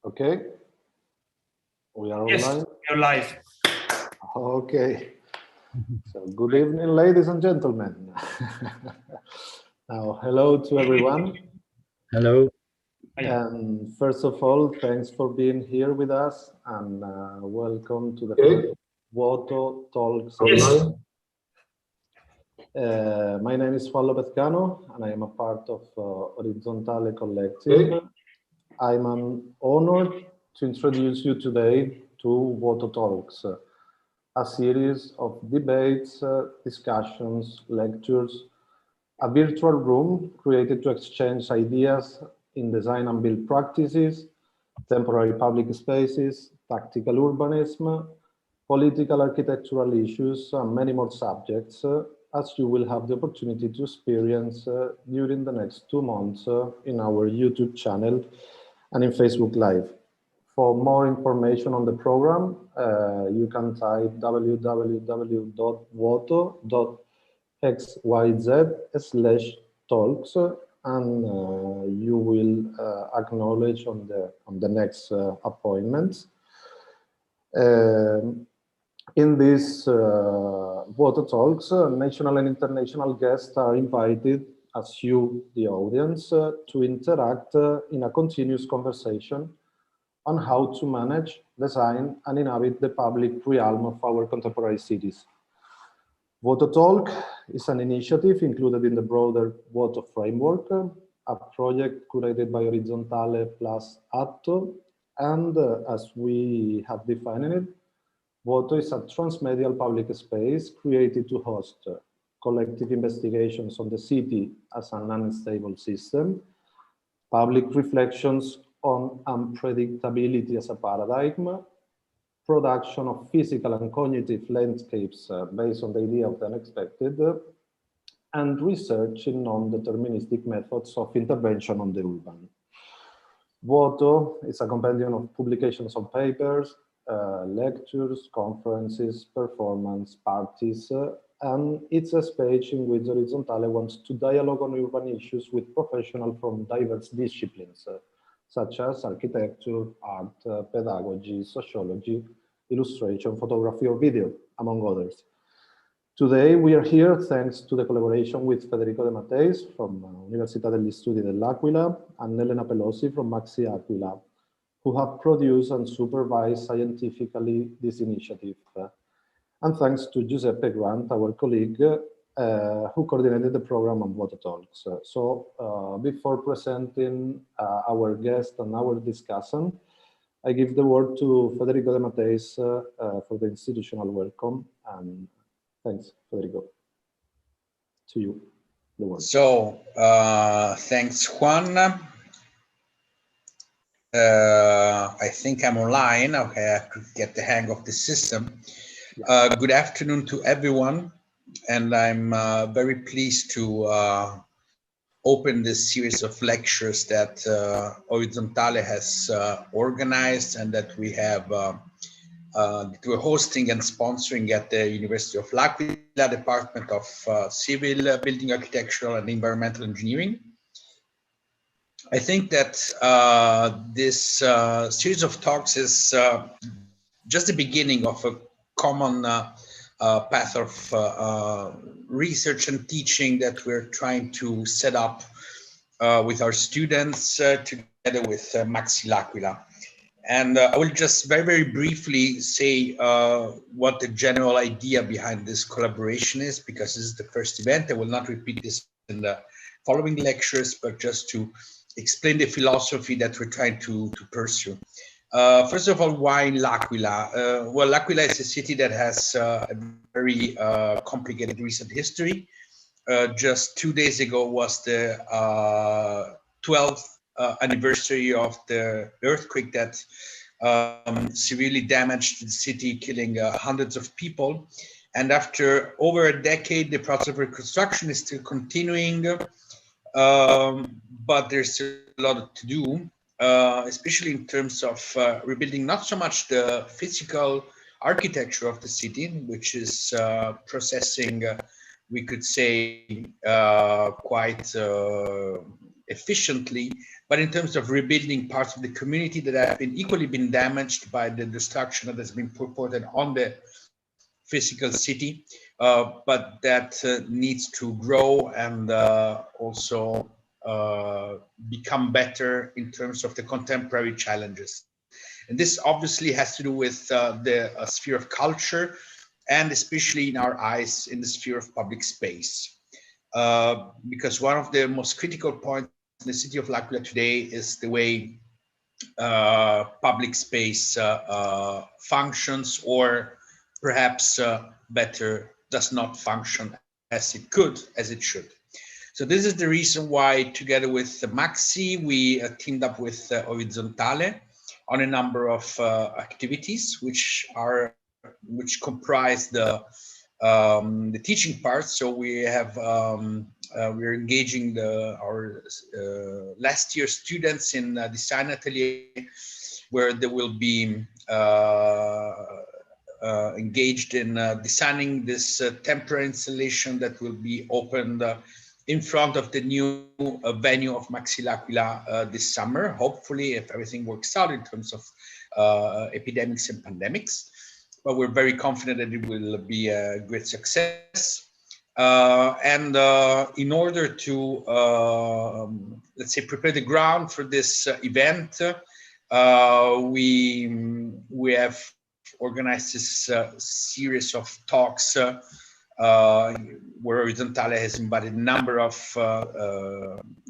Okay, we are Yes, online. you're live. Okay, so good evening, ladies and gentlemen. Now, hello to everyone. Hello. And first of all, thanks for being here with us, and welcome to the VUOTO Talks. Yes. My name is Juan Lopez Cano, and I am a part of Orizzontale collective. I'm honored to introduce you today to VUOTO Talks, a series of debates, discussions, lectures, a virtual room created to exchange ideas in design and build practices, temporary public spaces, tactical urbanism, political architectural issues, and many more subjects, as you will have the opportunity to experience during the next 2 months in our YouTube channel and in Facebook Live. For more information on the program, you can type www.vuoto.xyz/talks, and you will acknowledge on the next appointments. In these VUOTO Talks, national and international guests are invited, as you, the audience, to interact in a continuous conversation on how to manage, design, and inhabit the public realm of our contemporary cities. VUOTO Talk is an initiative included in the broader VUOTO framework, a project curated by Orizzontale plus Atto, and as we have defined it, VUOTO is a transmedial public space created to host collective investigations on the city as an unstable system, public reflections on unpredictability as a paradigm, production of physical and cognitive landscapes based on the idea of the unexpected, and research in non-deterministic methods of intervention on the urban. VUOTO is a compendium of publications on papers, lectures, conferences, performance, parties, and it's a space in which Orizzontale wants to dialogue on urban issues with professionals from diverse disciplines, such as architecture, art, pedagogy, sociology, illustration, photography, or video, among others. Today, we are here thanks to the collaboration with Federico De Matteis from Università degli Studi dell'Aquila and Elena Pelosi from MAXXI Aquila, who have produced and supervised scientifically this initiative. And thanks to Giuseppe Grant, our colleague, who coordinated the program on VUOTO Talks. So before presenting our guest and our discussant, I give the word to Federico De Matteis for the institutional welcome. And thanks, Federico. To you, the word. So thanks, Juan. I think I'm online. Okay, I have to get the hang of the system. Good afternoon to everyone, and I'm very pleased to open this series of lectures that Orizzontale has organized and that we have we're hosting and sponsoring at the University of L'Aquila, Department of Civil, Building Architectural and Environmental Engineering. I think that this series of talks is just the beginning of a common path of research and teaching that we're trying to set up with our students together with MAXXI L'Aquila. And I will just very, very briefly say what the general idea behind this collaboration is, because this is the first event. I will not repeat this in the following lectures, but just to explain the philosophy that we're trying to pursue. First of all, why L'Aquila? Well, L'Aquila is a city that has a very complicated recent history. Just 2 days ago was the 12th anniversary of the earthquake that severely damaged the city, killing hundreds of people. And after over a decade, the process of reconstruction is still continuing, but there's a lot to do. Especially in terms of rebuilding not so much the physical architecture of the city, which is processing, we could say, quite efficiently but in terms of rebuilding parts of the community that have been equally been damaged by the destruction that has been purported on the physical city, but that needs to grow and also become better in terms of the contemporary challenges. And this obviously has to do with the sphere of culture, and especially in our eyes in the sphere of public space. Because one of the most critical points in the city of L'Aquila today is the way public space functions, or perhaps better, does not function as it could, as it should. So this is the reason why, together with MAXXI, we teamed up with Orizzontale on a number of activities, which comprise the teaching part. So we have we're engaging our last year students in design atelier, where they will be engaged in designing this temporary installation that will be opened in front of the new venue of MAXXI L'Aquila this summer, hopefully, if everything works out in terms of epidemics and pandemics. But we're very confident that it will be a great success. And in order to, let's say, prepare the ground for this event, we have organized this series of talks where Horizontale has invited a number of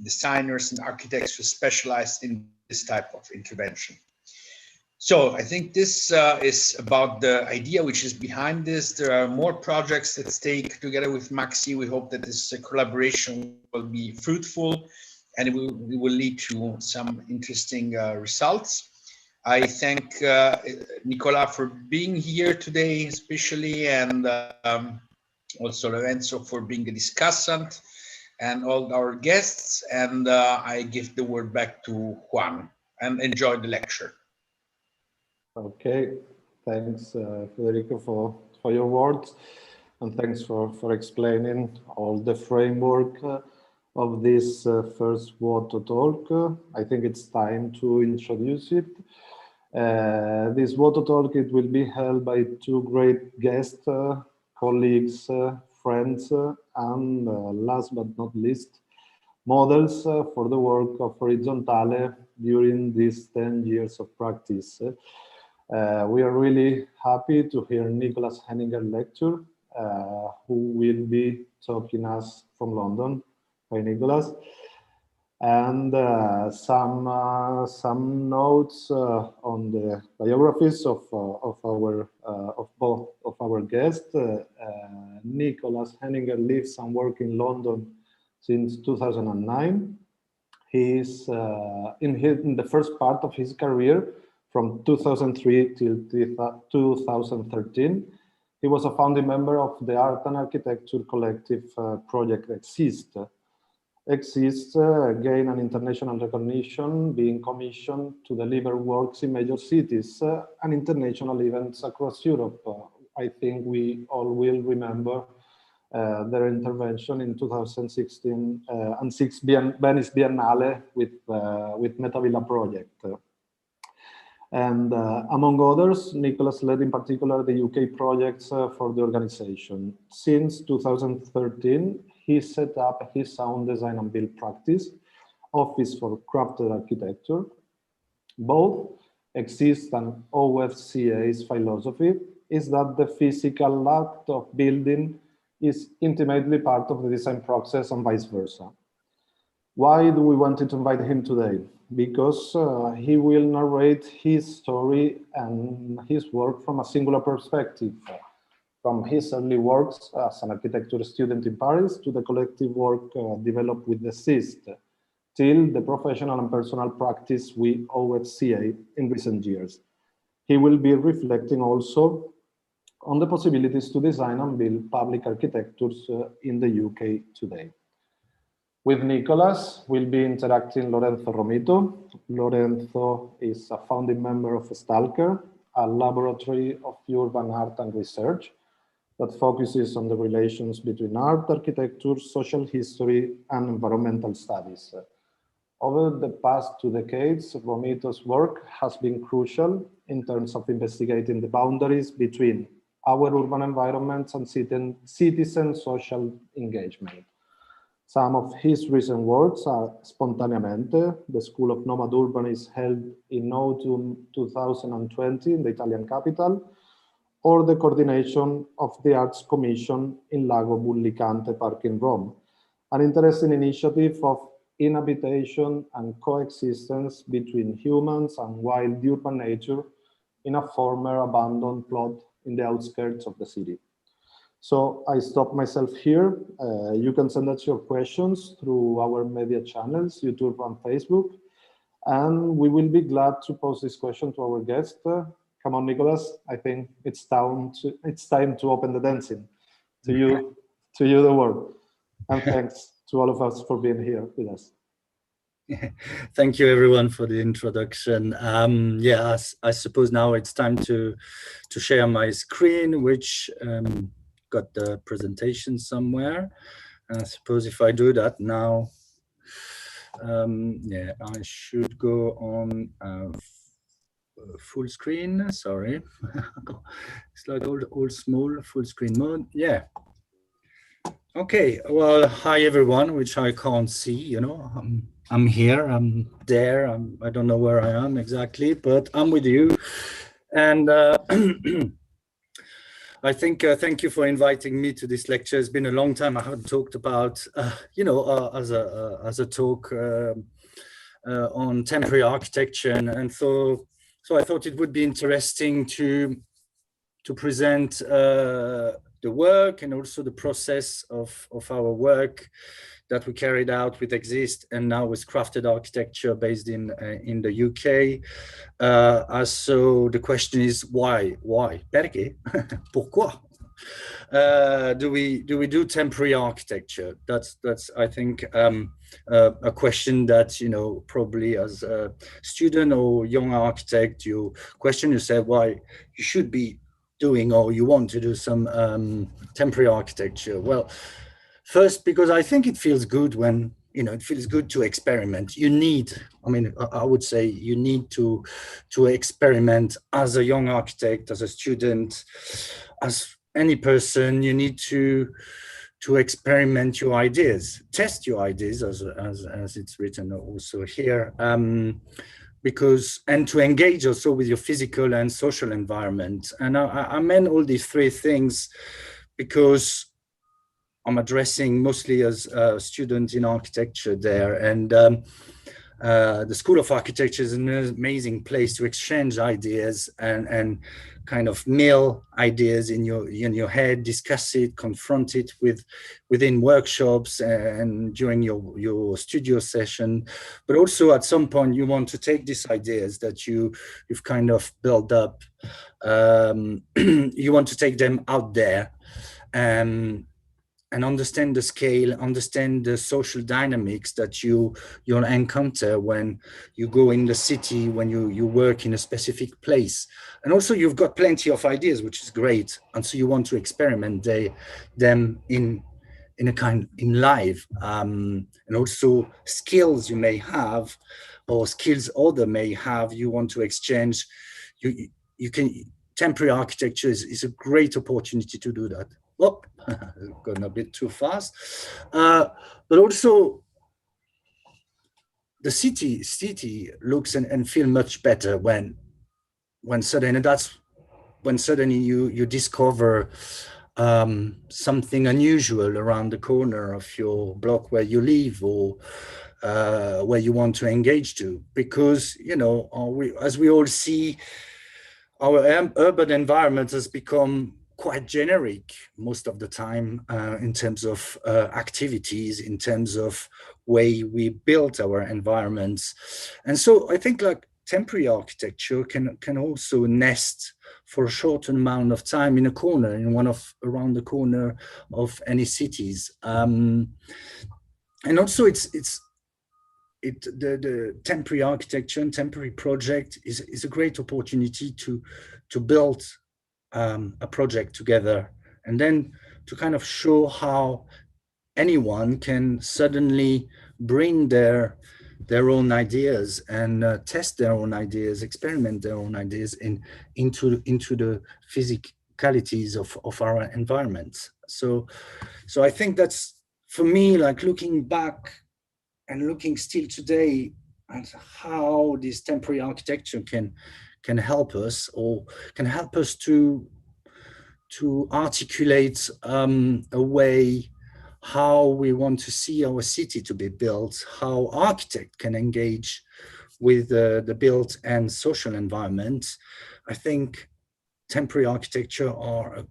designers and architects who specialize in this type of intervention. So I think this is about the idea which is behind this. There are more projects at stake together with MAXXI. We hope that this collaboration will be fruitful and it will lead to some interesting results. I thank Nicolas for being here today, especially, and also Lorenzo for being the discussant, and all our guests. And I give the word back to Juan, and enjoy the lecture. Okay, thanks, Federico, for your words, and thanks for explaining all the framework of this first VUOTO talk. I think it's time to introduce it. This VUOTO talk, it will be held by two great guests, colleagues, friends, and last but not least, models for the work of Horizontale during these 10 years of practice. We are really happy to hear Nicolas Henninger lecture, who will be talking us from London. Hi, Nicolas. And some notes on the biographies of both of our guests. Nicolas Henninger lives and works in London since 2009. He is in the first part of his career, from 2003 till 2013. He was a founding member of the art and architecture collective project Exyzt. Exyzt gained an international recognition, being commissioned to deliver works in major cities and international events across Europe. I think we all will remember their intervention in 2016 and Venice Biennale with Metavilla project. And among others, Nicolas led in particular the UK projects for the organization. Since 2013, he set up his sound design and build practice, Office for Crafted Architecture. Both Exyzt and OfCA's philosophy is that the physical act of building is intimately part of the design process and vice versa. Why do we want to invite him today? Because he will narrate his story and his work from a singular perspective, from his early works as an architecture student in Paris to the collective work developed with Exyzt, till the professional and personal practice with OfCA in recent years. He will be reflecting also on the possibilities to design and build public architectures in the UK today. With Nicolas, we'll be interacting Lorenzo Romito. Lorenzo is a founding member of Stalker, a laboratory of urban art and research that focuses on the relations between art, architecture, social history, and environmental studies. Over the past 2 decades, Romito's work has been crucial in terms of investigating the boundaries between our urban environments and citizen social engagement. Some of his recent works are Spontaneamente, the School of Nomad Urbanists held in autumn 2020 in the Italian capital, or the coordination of the Arts Commission in Lago Bullicante Park in Rome, an interesting initiative of inhabitation and coexistence between humans and wild urban nature in a former abandoned plot in the outskirts of the city. So I stop myself here. You can send us your questions through our media channels, YouTube and Facebook, and we will be glad to pose this question to our guest. Come on, Nicolas, I think it's time to open the dancing. To you the word. And thanks to all of us for being here with us. Thank you everyone for the introduction. Yeah, I suppose now it's time to share my screen, which got the presentation somewhere. I suppose if I do that now, yeah, I should go on full screen. Sorry, it's like all small full screen mode. Yeah. Okay, well, hi everyone, which I can't see, you know, I'm here, I'm there, I don't know where I am exactly, but I'm with you. And I think, thank you for inviting me to this lecture. It's been a long time I haven't talked about, you know, as a talk on temporary architecture. And so I thought it would be interesting to present the work and also the process of our work that we carried out with Exyzt and now with crafted architecture based in the UK. So the question is why? Perché? Pourquoi? Do we do temporary architecture? That's I think a question that, you know, probably as a student or young architect, you question yourself why you should be doing or you want to do some temporary architecture. Well, first, because I think it feels good when, you know, it feels good to experiment. You need, I mean, I would say you need to experiment as a young architect, as a student, as any person. You need to experiment your ideas, test your ideas, as it's written also here. Because, and to engage also with your physical and social environment. And I meant all these three things because I'm addressing mostly as a student in architecture there. And the School of Architecture is an amazing place to exchange ideas and kind of mill ideas in your head, discuss it, confront it within workshops and during your studio session. But also at some point you want to take these ideas that you've kind of built up. You want to take them out there and understand the scale, understand the social dynamics that you'll encounter when you go in the city, when you work in a specific place. And also you've got plenty of ideas, which is great. And so you want to experiment them in live, and also skills you may have or skills other may have, you want to exchange. You can, temporary architecture is a great opportunity to do that. Oh, gone a bit too fast. But also the city looks and feel much better when suddenly you discover something unusual around the corner of your block where you live or where you want to engage to. Because, you know, as we all see, our urban environment has become quite generic most of the time in terms of activities, in terms of way we built our environments. And so I think like temporary architecture can also nest for a short amount of time in a corner, around the corner of any cities. And also the temporary architecture and temporary project is a great opportunity to build a project together, and then to kind of show how anyone can suddenly bring their their own ideas and test their own ideas, experiment their own ideas into the physicalities of our environment. So I think that's, for me, like looking back and looking still today at how this temporary architecture can help us, or can help us to articulate a way how we want to see our city to be built, how architect can engage with the built and social environment. I think temporary architecture are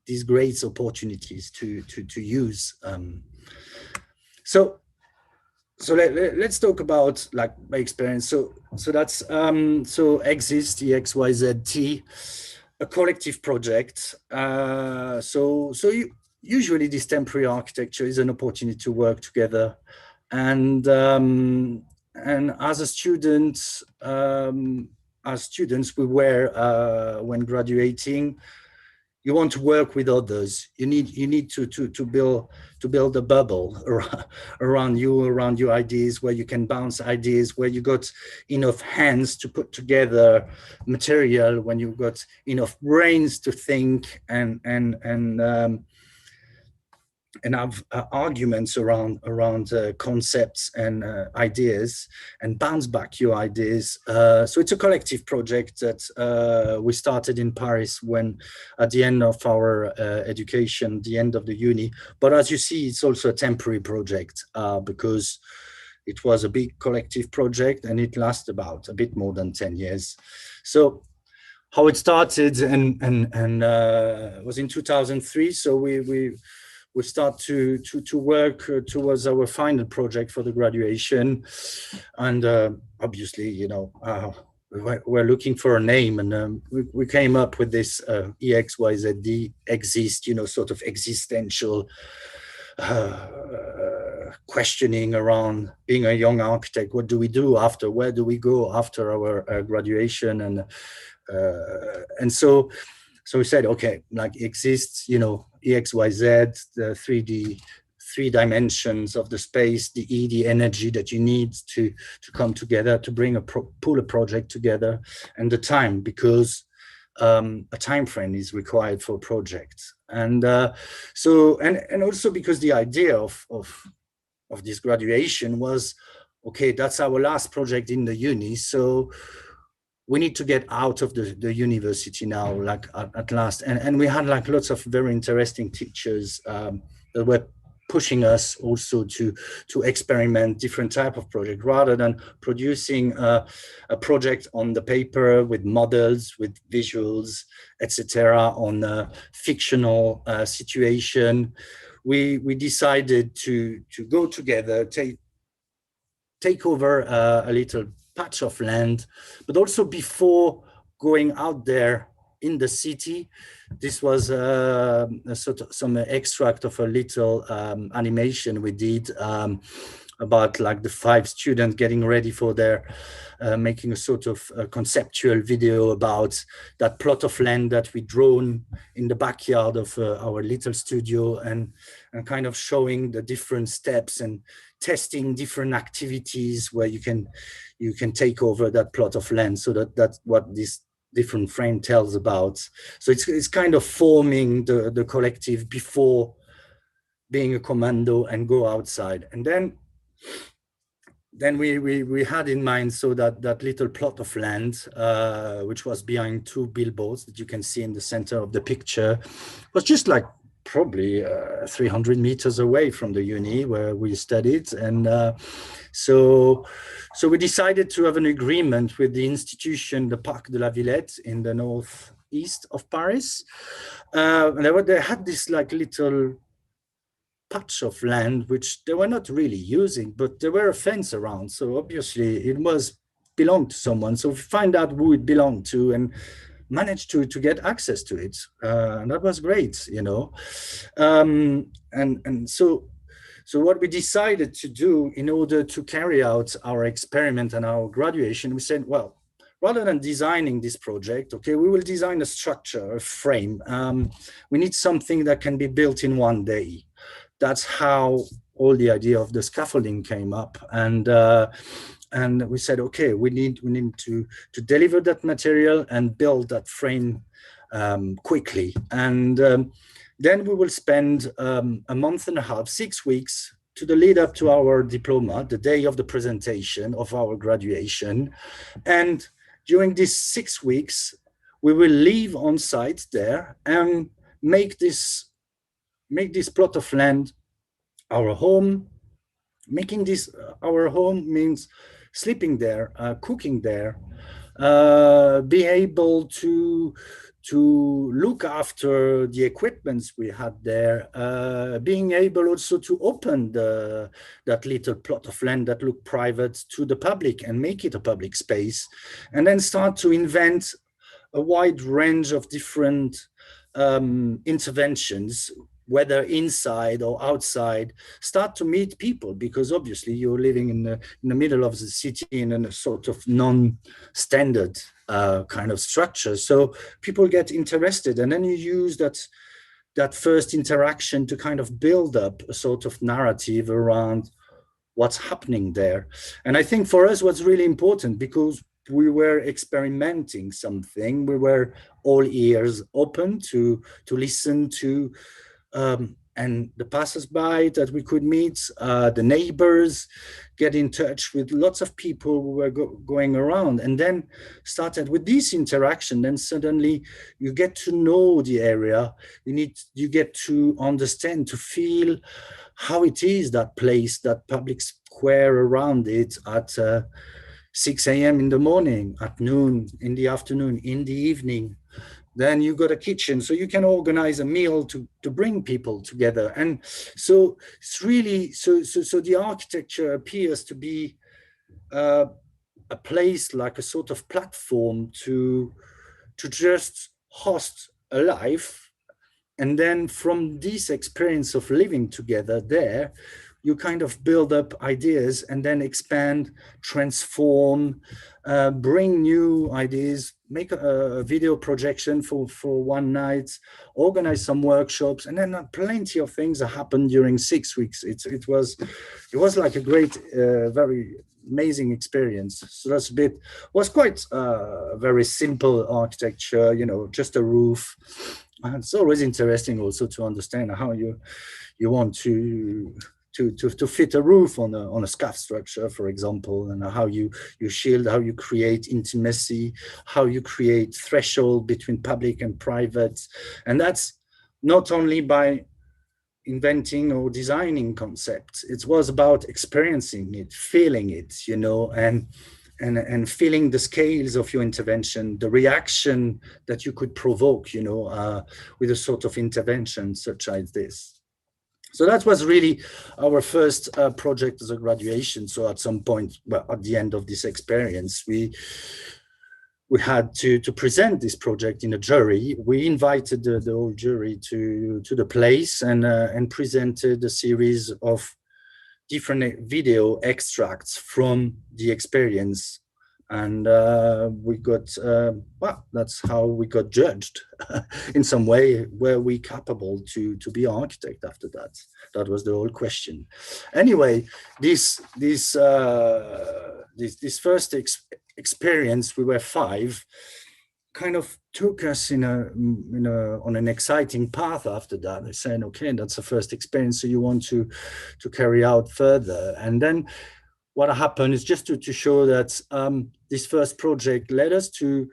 these great opportunities to use. So let's talk about like my experience. So that's so Exyzt, EXYZT, a collective project. Usually this temporary architecture is an opportunity to work together, and as a student, we were when graduating, you want to work with others. You need to build a bubble around your ideas, where you can bounce ideas, where you got enough hands to put together material, when you got enough brains to think and have arguments around concepts and ideas, and bounce back your ideas. So it's a collective project that we started in Paris when, at the end of our education, the end of the uni. But as you see, it's also a temporary project because it was a big collective project and it lasted about a bit more than 10 years. So how it started and was in 2003. So we start to work towards our final project for the graduation, and obviously, you know, we're looking for a name, and we came up with this EXYZD, Exyzt, you know, sort of existential questioning around being a young architect. What do we do after? Where do we go after our graduation? And so we said, okay, like Exyzt, you know, EXYZ, the 3D, 3 dimensions of the space, the E, the energy that you need to come together, to bring pull a project together, and the time, because a time frame is required for a project. And and also because the idea of this graduation was, okay, that's our last project in the uni, so we need to get out of the university now, like at last. And we had like lots of very interesting teachers that were pushing us also to experiment different type of project, rather than producing a project on the paper with models, with visuals, etc., on a fictional situation. We decided to go together, take over a little patch of land, but also before going out there in the city, this was a sort of some extract of a little animation we did about like the 5 students getting ready for their making a sort of conceptual video about that plot of land that we drawn in the backyard of our little studio, and kind of showing the different steps and testing different activities where you can take over that plot of land. So that's what this different frame tells about. So it's kind of forming the collective before being a commando and go outside. And then we had in mind, so that little plot of land, which was behind 2 billboards that you can see in the center of the picture, was just like probably 300 meters away from the uni where we studied. And so we decided to have an agreement with the institution, the Parc de la Villette, in the northeast of Paris. And they had this like little patch of land which they were not really using, but there were a fence around, so obviously it must belong to someone. So we find out who it belonged to and managed to get access to it, and that was great, you know. And so what we decided to do in order to carry out our experiment and our graduation, we said, well, rather than designing this project, okay, we will design a structure, a frame. We need something that can be built in one day. That's how all the idea of the scaffolding came up, and we said, okay, we need to deliver that material and build that frame quickly. And then we will spend a month and a half, 6 weeks, to the lead up to our diploma, the day of the presentation of our graduation. And during these 6 weeks, we will live on site there and make this plot of land our home. Making this our home means sleeping there, cooking there, be able to look after the equipments we had there, being able also to open that little plot of land that looked private to the public and make it a public space, and then start to invent a wide range of different interventions, whether inside or outside, start to meet people, because obviously you're living in the middle of the city in a sort of non-standard kind of structure. So people get interested, and then you use that first interaction to kind of build up a sort of narrative around what's happening there. And I think for us, what's really important, because we were experimenting something, we were all ears open to listen to, and the passers-by that we could meet, the neighbors, get in touch with lots of people who were going around, and then started with this interaction. Then suddenly you get to know the area, you get to understand, to feel how it is, that place, that public square around it at 6 a.m. in the morning, at noon, in the afternoon, in the evening. Then you got a kitchen, so you can organize a meal to bring people together. And so it's really, so the architecture appears to be a place, like a sort of platform to just host a life. And then from this experience of living together there, you kind of build up ideas and then expand, transform, bring new ideas, make a video projection for one night, organize some workshops, and then plenty of things that happened during 6 weeks. It was like a great, very amazing experience. So that's was quite very simple architecture, just a roof. And it's always interesting also to understand how you want to fit a roof on a scaff structure, for example, and how you shield, how you create intimacy, how you create threshold between public and private. And that's not only by inventing or designing concepts, it was about experiencing it, feeling it, and feeling the scales of your intervention, the reaction that you could provoke, with a sort of intervention such as this. So that was really our first project as a graduation. So at some point, well, at the end of this experience, we had to present this project in a jury. We invited the whole jury to the place and presented a series of different video extracts from the experience. And we got, well, that's how we got judged in some way. Were we capable to be architect after that? That was the whole question. Anyway, this first experience, we were 5, kind of took us on an exciting path after that. They said, okay, that's the first experience, so you want to carry out further. And then what happened is just to show that this first project led us to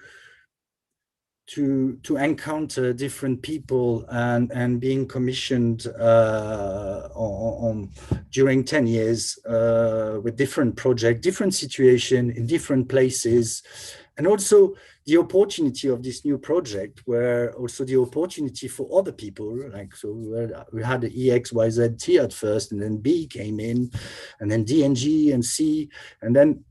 encounter different people and being commissioned during 10 years with different projects, different situation in different places. And also the opportunity of this new project were also the opportunity for other people. Like, so we had the EXYZ at first, and then B came in, and then D and G and C. And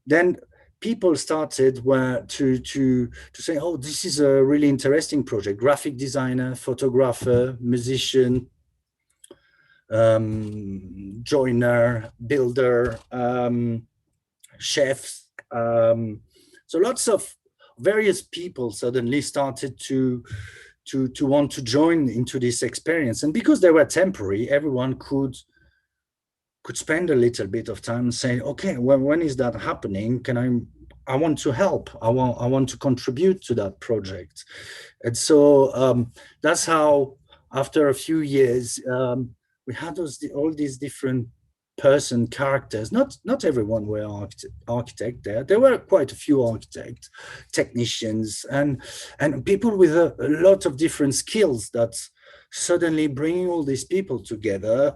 then people started to say, oh, this is a really interesting project. Graphic designer, photographer, musician, joiner, builder, chefs. So lots of various people suddenly started to want to join into this experience. And because they were temporary, everyone could could spend a little bit of time saying, okay, well, when is that happening? I want to help. I want to contribute to that project. And so that's how, after a few years, we had all these different characters. Not everyone were architect there. There were quite a few architects, technicians, and people with a lot of different skills that suddenly bringing all these people together,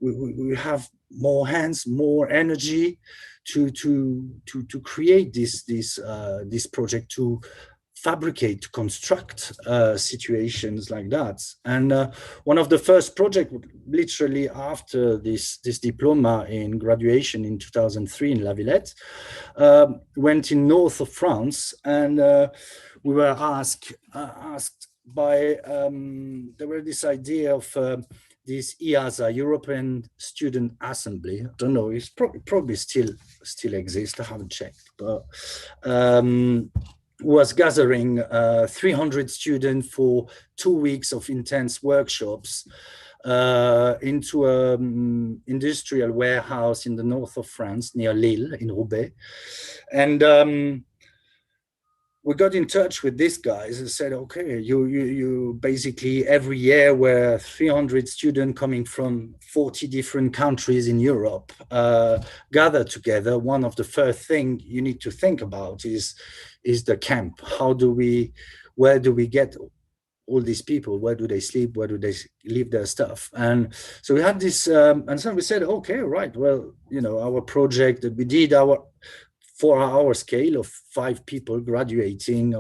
we have more hands, more energy to create this project, to fabricate, to construct situations like that. And one of the first projects, literally after this diploma in graduation in 2003 in La Villette, went in north of France, and we were asked by, there were this idea of this EASA, European Student Assembly. I don't know, it's probably still exists, I haven't checked, but was gathering 300 students for 2 weeks of intense workshops into an industrial warehouse in the north of France, near Lille, in Roubaix. And we got in touch with these guys and said, okay, you basically every year were 300 students coming from 40 different countries in Europe gather together. One of the first things you need to think about is the camp. Where do we get all these people? Where do they sleep? Where do they leave their stuff? And so we had this, and so we said, okay, right, well, our project that we did, our 4-hour scale of 5 people graduating,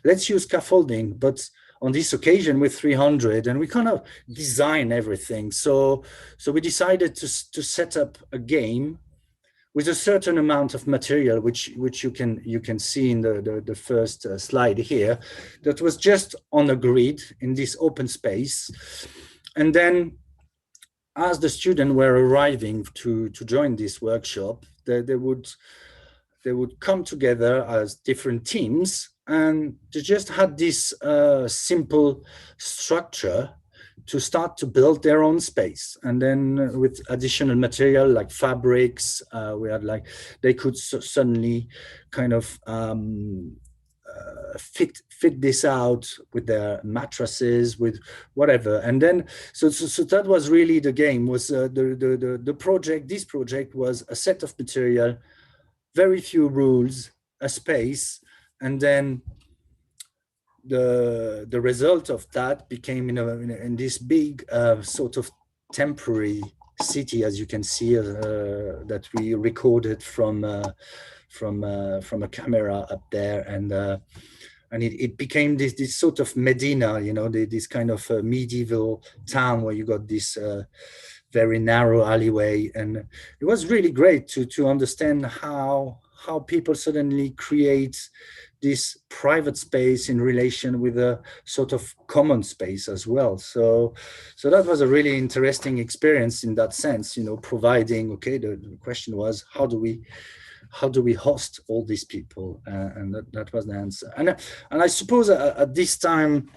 let's use scaffolding, but on this occasion with 300, and we kind of design everything. So we decided to set up a game with a certain amount of material, which you can see in the first slide here, that was just on a grid in this open space. And then as the students were arriving to join this workshop, they would come together as different teams, and they just had this simple structure to start to build their own space. And then with additional material like fabrics, they could suddenly kind of fit this out with their mattresses, with whatever. And then so that was really the game. Was the project? This project was a set of material, very few rules, a space, and then the result of that became in this big sort of temporary city, as you can see, that we recorded from a camera up there, and it became this sort of Medina, this kind of medieval town where you got this very narrow alleyway. And it was really great to understand how people suddenly create this private space in relation with a sort of common space as well. So that was a really interesting experience in that sense, providing, okay, the question was, how do we host all these people? And that was the answer. And I suppose at this time,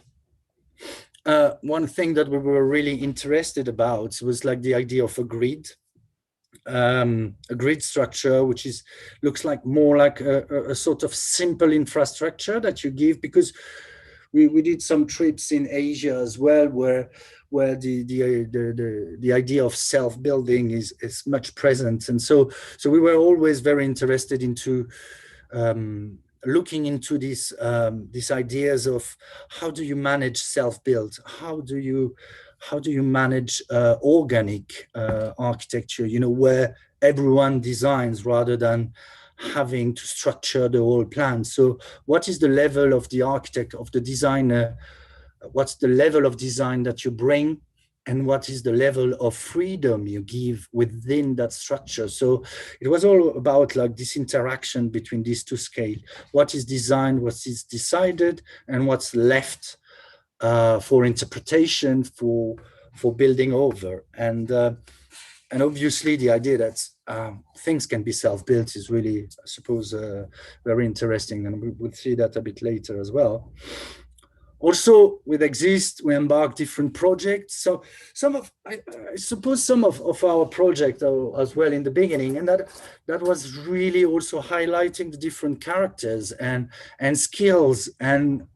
one thing that we were really interested about was like the idea of a grid structure, which looks like more like a sort of simple infrastructure that you give, because we did some trips in Asia as well, where the idea of self-building is much present. And so we were always very interested into looking into these ideas of how do you manage self-build, how do you manage organic architecture, where everyone designs rather than having to structure the whole plan. So what is the level of the architect, of the designer? What's the level of design that you bring? And what is the level of freedom you give within that structure? So it was all about like this interaction between these two scales. What is designed, what is decided, and what's left for interpretation, for building over. And obviously the idea that things can be self-built is really, I suppose, very interesting. And we'll see that a bit later as well. Also, with Exyzt, we embarked different projects. So I suppose some of our project as well in the beginning, and that was really also highlighting the different characters and skills and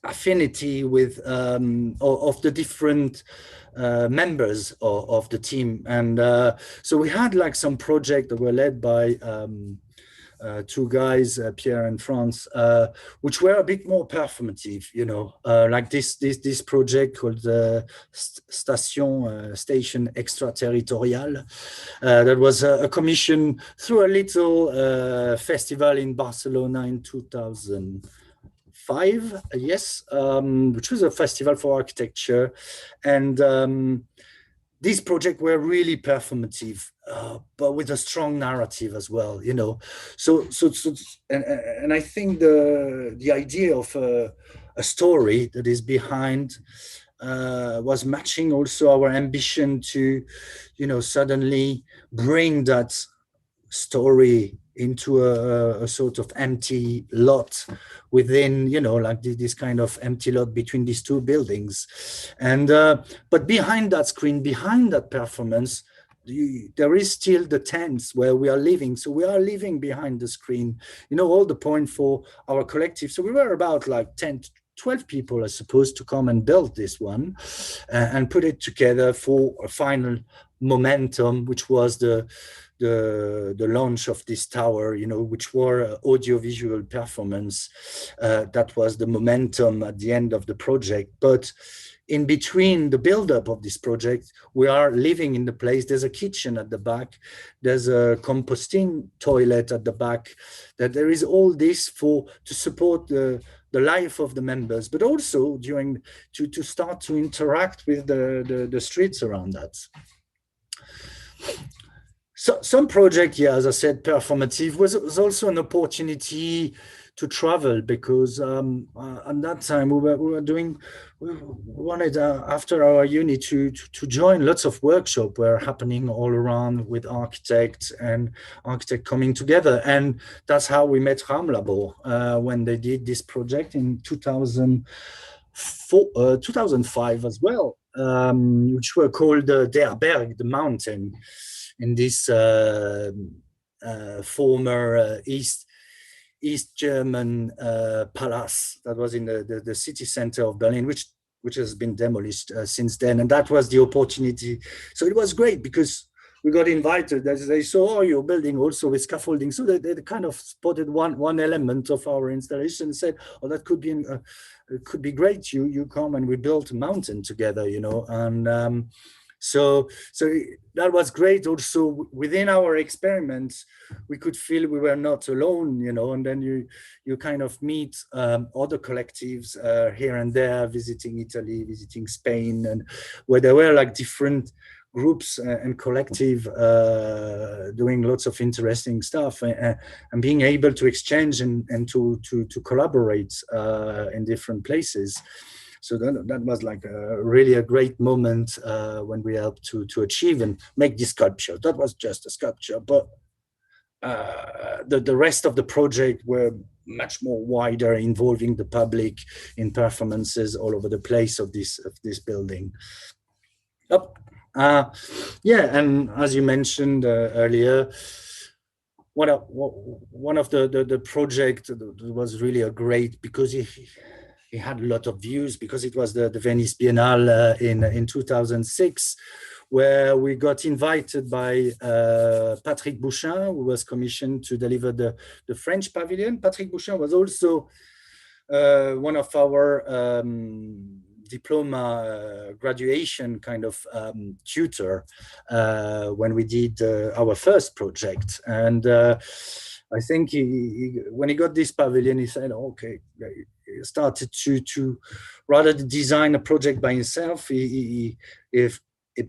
affinity with of the different members of the team. And so we had like some projects that were led by two guys, Pierre and France, which were a bit more performative, you know, like this project called Station Extraterritorial. That was a commission through a little festival in Barcelona in 2005, yes, which was a festival for architecture. And these projects were really performative, but with a strong narrative as well, you know. And I think the idea of a story that is behind was matching also our ambition to, you know, suddenly bring that story into a sort of empty lot within, you know, like this kind of empty lot between these two buildings. And but behind that screen, behind that performance, there is still the tents where we are living. So we are living behind the screen, you know, all the point for our collective. So we were about like 10 to 12 people, I suppose, to come and build this one and put it together for a final momentum, which was the launch of this tower, you know, which were audiovisual performance. That was the momentum at the end of the project. But in between the buildup of this project, we are living in the place. There's a kitchen at the back. There's a composting toilet at the back. That there is all this to support the life of the members, but also during to start to interact with the streets around that. So some project, yeah, as I said, performative was also an opportunity to travel, because at that time we wanted after our uni to join lots of workshops were happening all around with architects and architects coming together. And that's how we met Ramlabo when they did this project in 2005 as well, which were called Der Berg, the mountain, in this former East German palace that was in the city center of Berlin, which has been demolished since then. And that was the opportunity. So it was great because we got invited. They saw, oh, you're building also with scaffolding. So they kind of spotted one element of our installation and said, oh, that could be it could be great. You come and we built a mountain together, you know. And so that was great. Also within our experiments, we could feel we were not alone, you know, and then you kind of meet other collectives here and there, visiting Italy, visiting Spain, and where there were like different groups and collective doing lots of interesting stuff and being able to exchange and to collaborate in different places. So that was like really a great moment when we helped to achieve and make this sculpture. That was just a sculpture, but the rest of the project were much more wider, involving the public in performances all over the place of this building. Yeah, and as you mentioned earlier, one of the project was really a great, because he had a lot of views, because it was the Venice Biennale in 2006, where we got invited by Patrick Bouchin, who was commissioned to deliver the French pavilion. Patrick Bouchin was also one of our diploma graduation kind of tutor when we did our first project. And I think when he got this pavilion, he said, okay, he started to rather than design a project by himself, he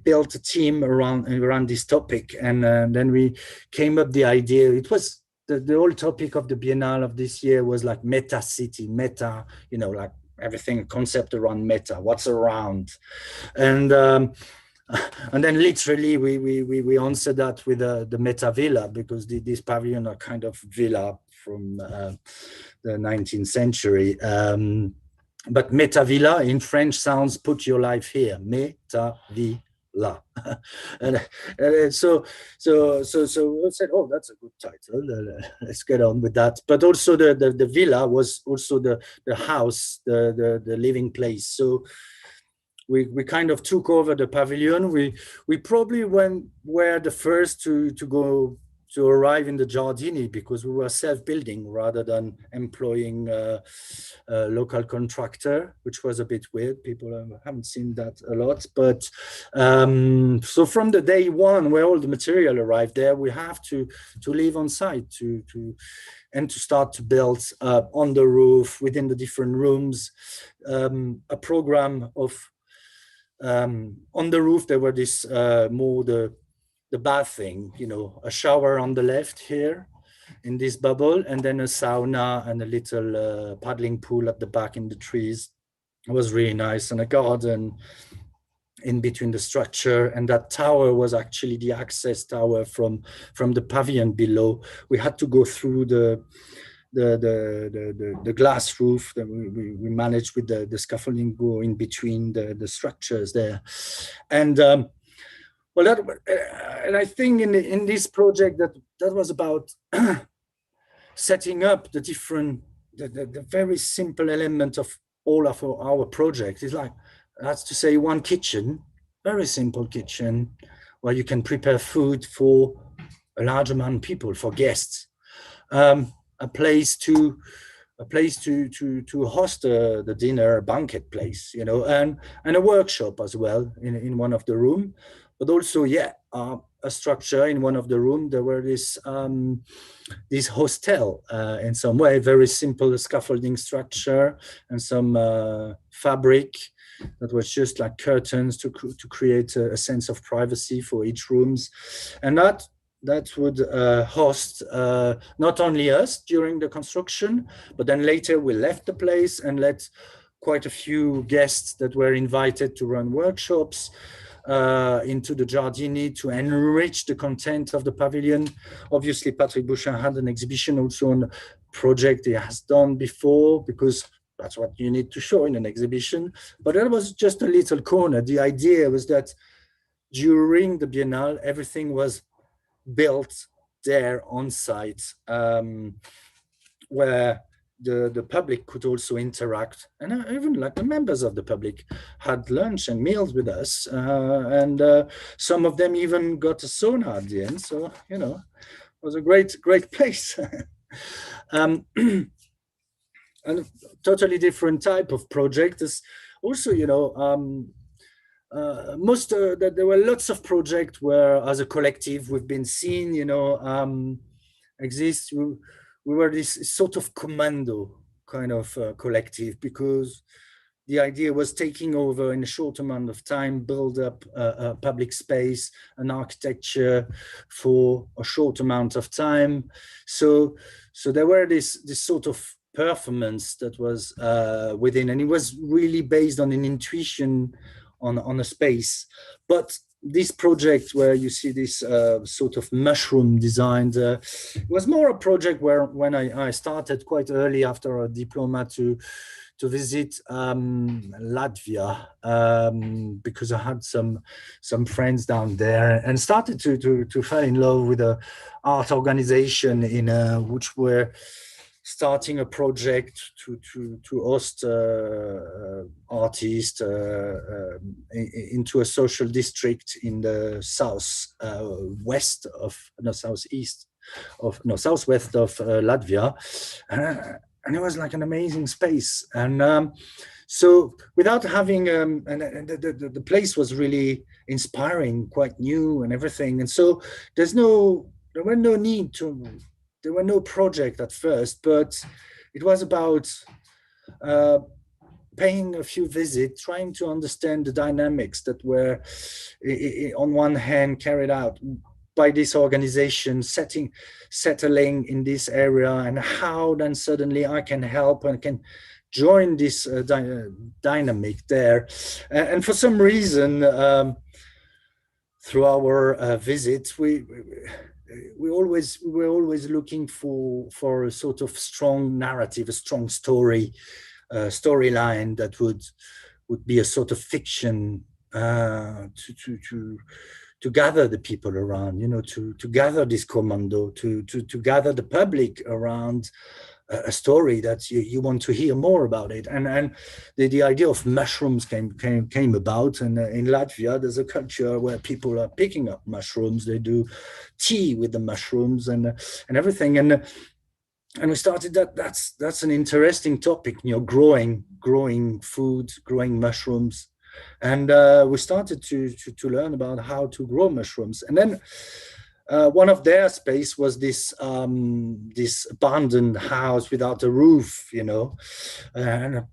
built a team around this topic. And then we came up the idea. It was the whole topic of the Biennale of this year was like meta city, meta, you know, like everything, concept around meta, what's around. And And then literally we answered that with the Meta Villa, because this pavilion are kind of villa from the 19th century. But Meta Villa in French sounds put your life here. Meta Villa. So we said, oh, that's a good title. Let's get on with that. But also the villa was also the house, the living place. So we kind of took over the pavilion. We probably were the first to arrive in the Giardini, because we were self-building rather than employing a local contractor, which was a bit weird. People haven't seen that a lot. But so from the day one, where all the material arrived there, we have to live on site and to start to build on the roof, within the different rooms, a program of on the roof. There were this more the bathing, a shower on the left here in this bubble, and then a sauna and a little paddling pool at the back in the trees. It was really nice, and a garden in between the structure. And that tower was actually the access tower from the pavilion below. We had to go through the glass roof that we managed with the scaffolding, go in between the structures there. And and I think in this project that was about setting up the very simple element of all of our project. It's like, that's to say, one kitchen, very simple kitchen, where you can prepare food for a large amount of people, for guests. A place to host the dinner, banquet place, and a workshop as well in one of the room. But also, a structure in one of the room. There were this hostel in some way, very simple scaffolding structure, and some fabric that was just like curtains to create a sense of privacy for each rooms. And that would host not only us during the construction, but then later we left the place and let quite a few guests that were invited to run workshops into the Giardini to enrich the content of the pavilion. Obviously, Patrick Bouchin had an exhibition also on a project he has done before, because that's what you need to show in an exhibition. But that was just a little corner. The idea was that during the Biennale, everything was built there on site, where the public could also interact, and even like the members of the public had lunch and meals with us, and some of them even got a sauna at the end. So it was a great place. And a totally different type of project is also, there were lots of projects where, as a collective, we've been seeing, Exyzt. We were this sort of commando kind of collective, because the idea was taking over in a short amount of time, build up a public space, an architecture for a short amount of time. So there were this sort of performance that was within, and it was really based on an intuition on a space. But this project where you see this sort of mushroom designed, was more a project where, when I started quite early after a diploma to visit Latvia, because I had some friends down there, and started to fall in love with an art organization which were starting a project to host artists into a social district in the southwest of Latvia, and it was like an amazing space. And so, without having and the place was really inspiring, quite new and everything, and so there were no project at first, but it was about paying a few visits, trying to understand the dynamics that were, on one hand, carried out by this organization, settling in this area, and how then suddenly I can help and can join this dynamic there. And for some reason, through our visits, we were always looking for a sort of strong narrative, a strong storyline that would be a sort of fiction to gather the people around, to gather this commando, to gather the public around a story that you want to hear more about it. And the idea of mushrooms came about. And in Latvia, there's a culture where people are picking up mushrooms. They do tea with the mushrooms and everything. And we started that's an interesting topic, growing food, growing mushrooms. And we started to learn about how to grow mushrooms. And then one of their space was this abandoned house without a roof, and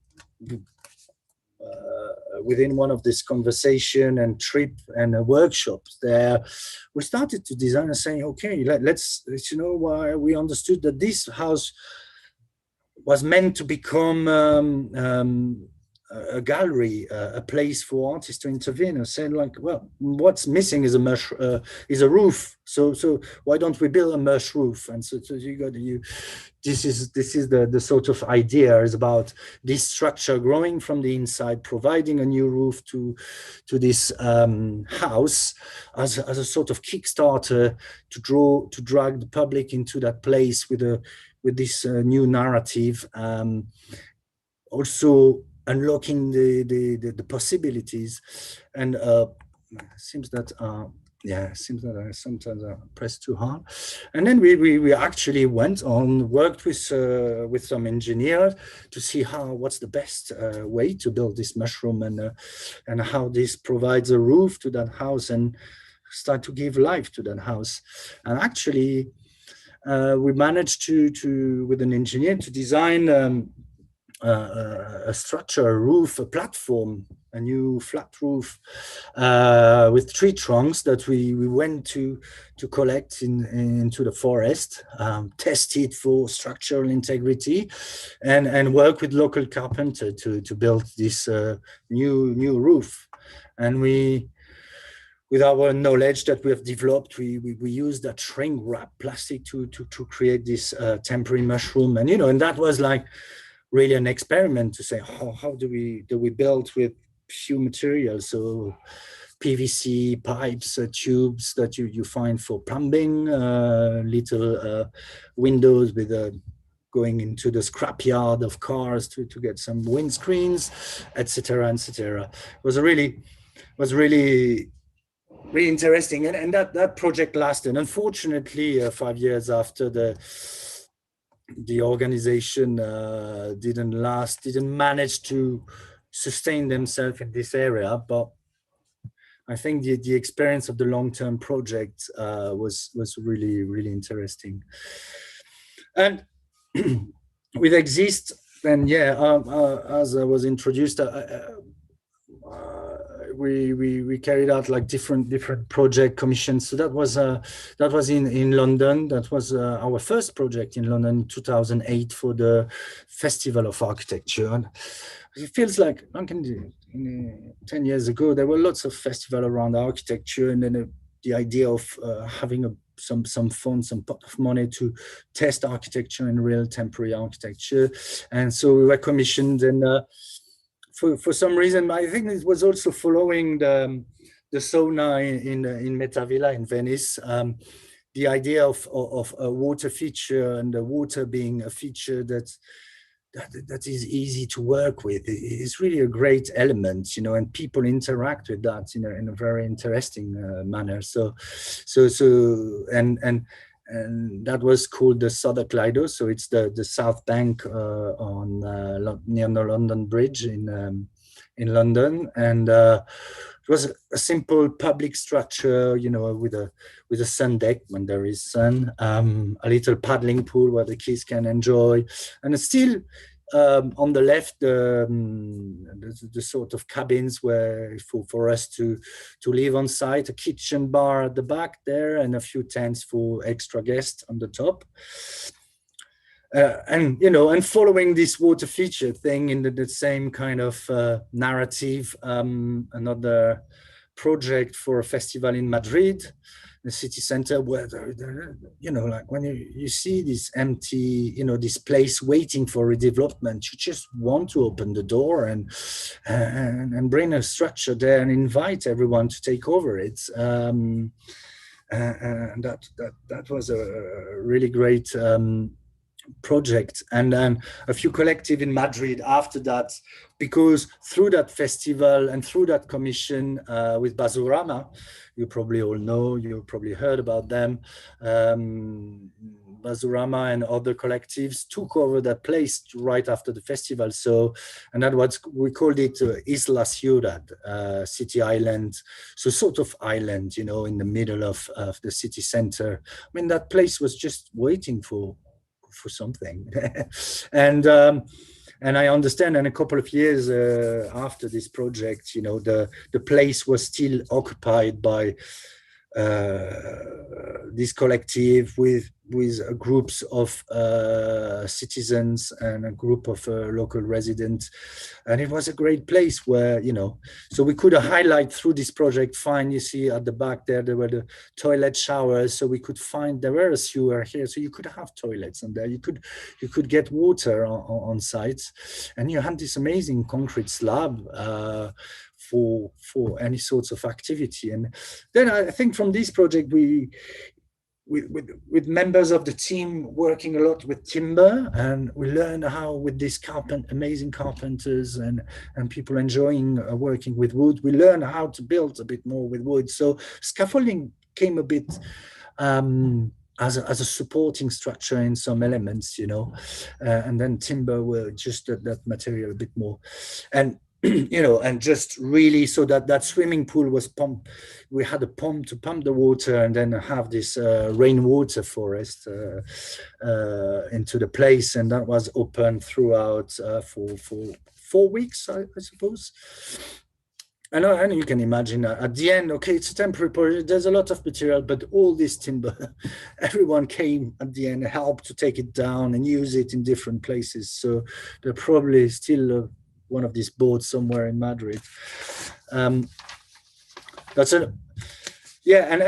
within one of this conversation and trip and workshops there, we started to design and saying, okay, let's why we understood that this house was meant to become a gallery, a place for artists to intervene, and saying like, well, what's missing is a roof. So why don't we build a mesh roof? And so this is the sort of idea is about this structure growing from the inside, providing a new roof to this house as a sort of Kickstarter to drag the public into that place with this new narrative. Also unlocking the possibilities, and seems that I sometimes press too hard. And then we actually worked with some engineers to see what's the best way to build this mushroom and how this provides a roof to that house and start to give life to that house. And actually we managed to with an engineer to design a structure, a roof, a platform, a new flat roof with tree trunks that we went to collect into the forest, test it for structural integrity, and work with local carpenter to build this new roof. And with our knowledge that we have developed, we use that shrink wrap plastic to create this temporary mushroom, and that was like really an experiment to say how do we build with few materials, so PVC pipes, tubes that you find for plumbing, little windows with going into the scrapyard of cars to get some windscreens, etc., etc. It was really interesting, and that project lasted. Unfortunately, 5 years after the organization didn't manage to sustain themselves in this area, but I think the experience of the long-term project was really interesting. And with Exyzt, then as I was introduced, we carried out like different project commissions. So that was in London. That was our first project in London in 2008 for the Festival of Architecture. And it feels like 10 years ago there were lots of festivals around architecture, and then the idea of having some fund, some pot of money to test architecture and real temporary architecture. And so we were commissioned, and for some reason, I think it was also following the sauna in Metavilla in Venice, the idea of a water feature, and the water being a feature that is easy to work with. It's really a great element, and people interact with that in a very interesting manner. So and that was called the Stalker. So it's the south bank near the London Bridge in London, and it was a simple public structure, with a sun deck when there is sun, a little paddling pool where the kids can enjoy, and it's still on the left the sort of cabins where for us to live on site, a kitchen bar at the back there, and a few tents for extra guests on the top. And following this water feature thing in the same kind of narrative, another project for a festival in Madrid, the city center, where you know, like when you see this empty, you know, this place waiting for redevelopment, you just want to open the door and bring a structure there and invite everyone to take over it. And that was a really great project. And then a few collective in Madrid after that, because through that festival and through that commission with Basurama, you probably all know, you probably heard about them. Basurama and other collectives took over that place right after the festival. So, and that was, we called it Isla Ciudad, city island. So sort of island, you know, in the middle of the city center. I mean, that place was just waiting for something. And I understand, and a couple of years after this project, you know, the place was still occupied by this collective with groups of citizens and a group of local residents. And it was a great place where, you know, so we could highlight through this project, you see at the back there were the toilet showers. So we could find, there were a sewer here, so you could have toilets and there you could get water on site. And you had this amazing concrete slab for any sorts of activity. And then I think from this project, with members of the team working a lot with timber, and we learned how with these amazing carpenters and people enjoying working with wood, we learned how to build a bit more with wood. So scaffolding came a bit as a supporting structure in some elements, you know, and then timber were just that material a bit more. And you know, and just really so that swimming pool was pumped. We had a pump to pump the water and then have this rainwater forest into the place. And that was open throughout for 4 weeks, I suppose. And you can imagine at the end, okay, it's a temporary project, there's a lot of material, but all this timber, everyone came at the end, helped to take it down and use it in different places. So they're probably still one of these boards somewhere in Madrid. That's it. Yeah, and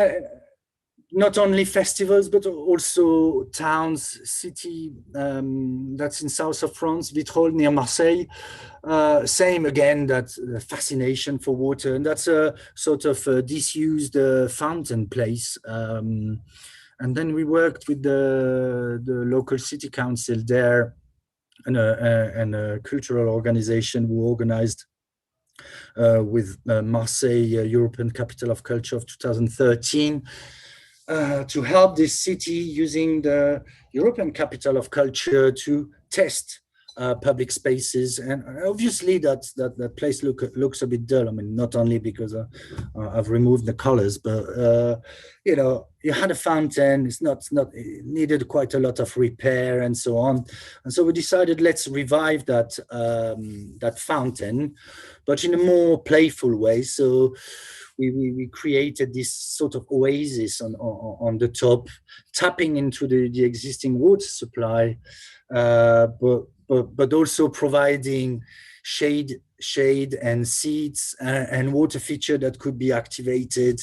not only festivals, but also towns, city, that's in south of France, Vitrolles near Marseille. Same again, that fascination for water. And that's a sort of a disused fountain place. And then we worked with the local city council there, and a cultural organization who organized with Marseille, European Capital of Culture of 2013, to help this city using the European Capital of Culture to test public spaces. And obviously that place looks a bit dull. I mean, not only because I've removed the colors, but you know, you had a fountain, it needed quite a lot of repair and so on. And so we decided, let's revive that fountain, but in a more playful way. So we created this sort of oasis on the top, tapping into the existing water supply, but also providing shade and seats and water feature that could be activated,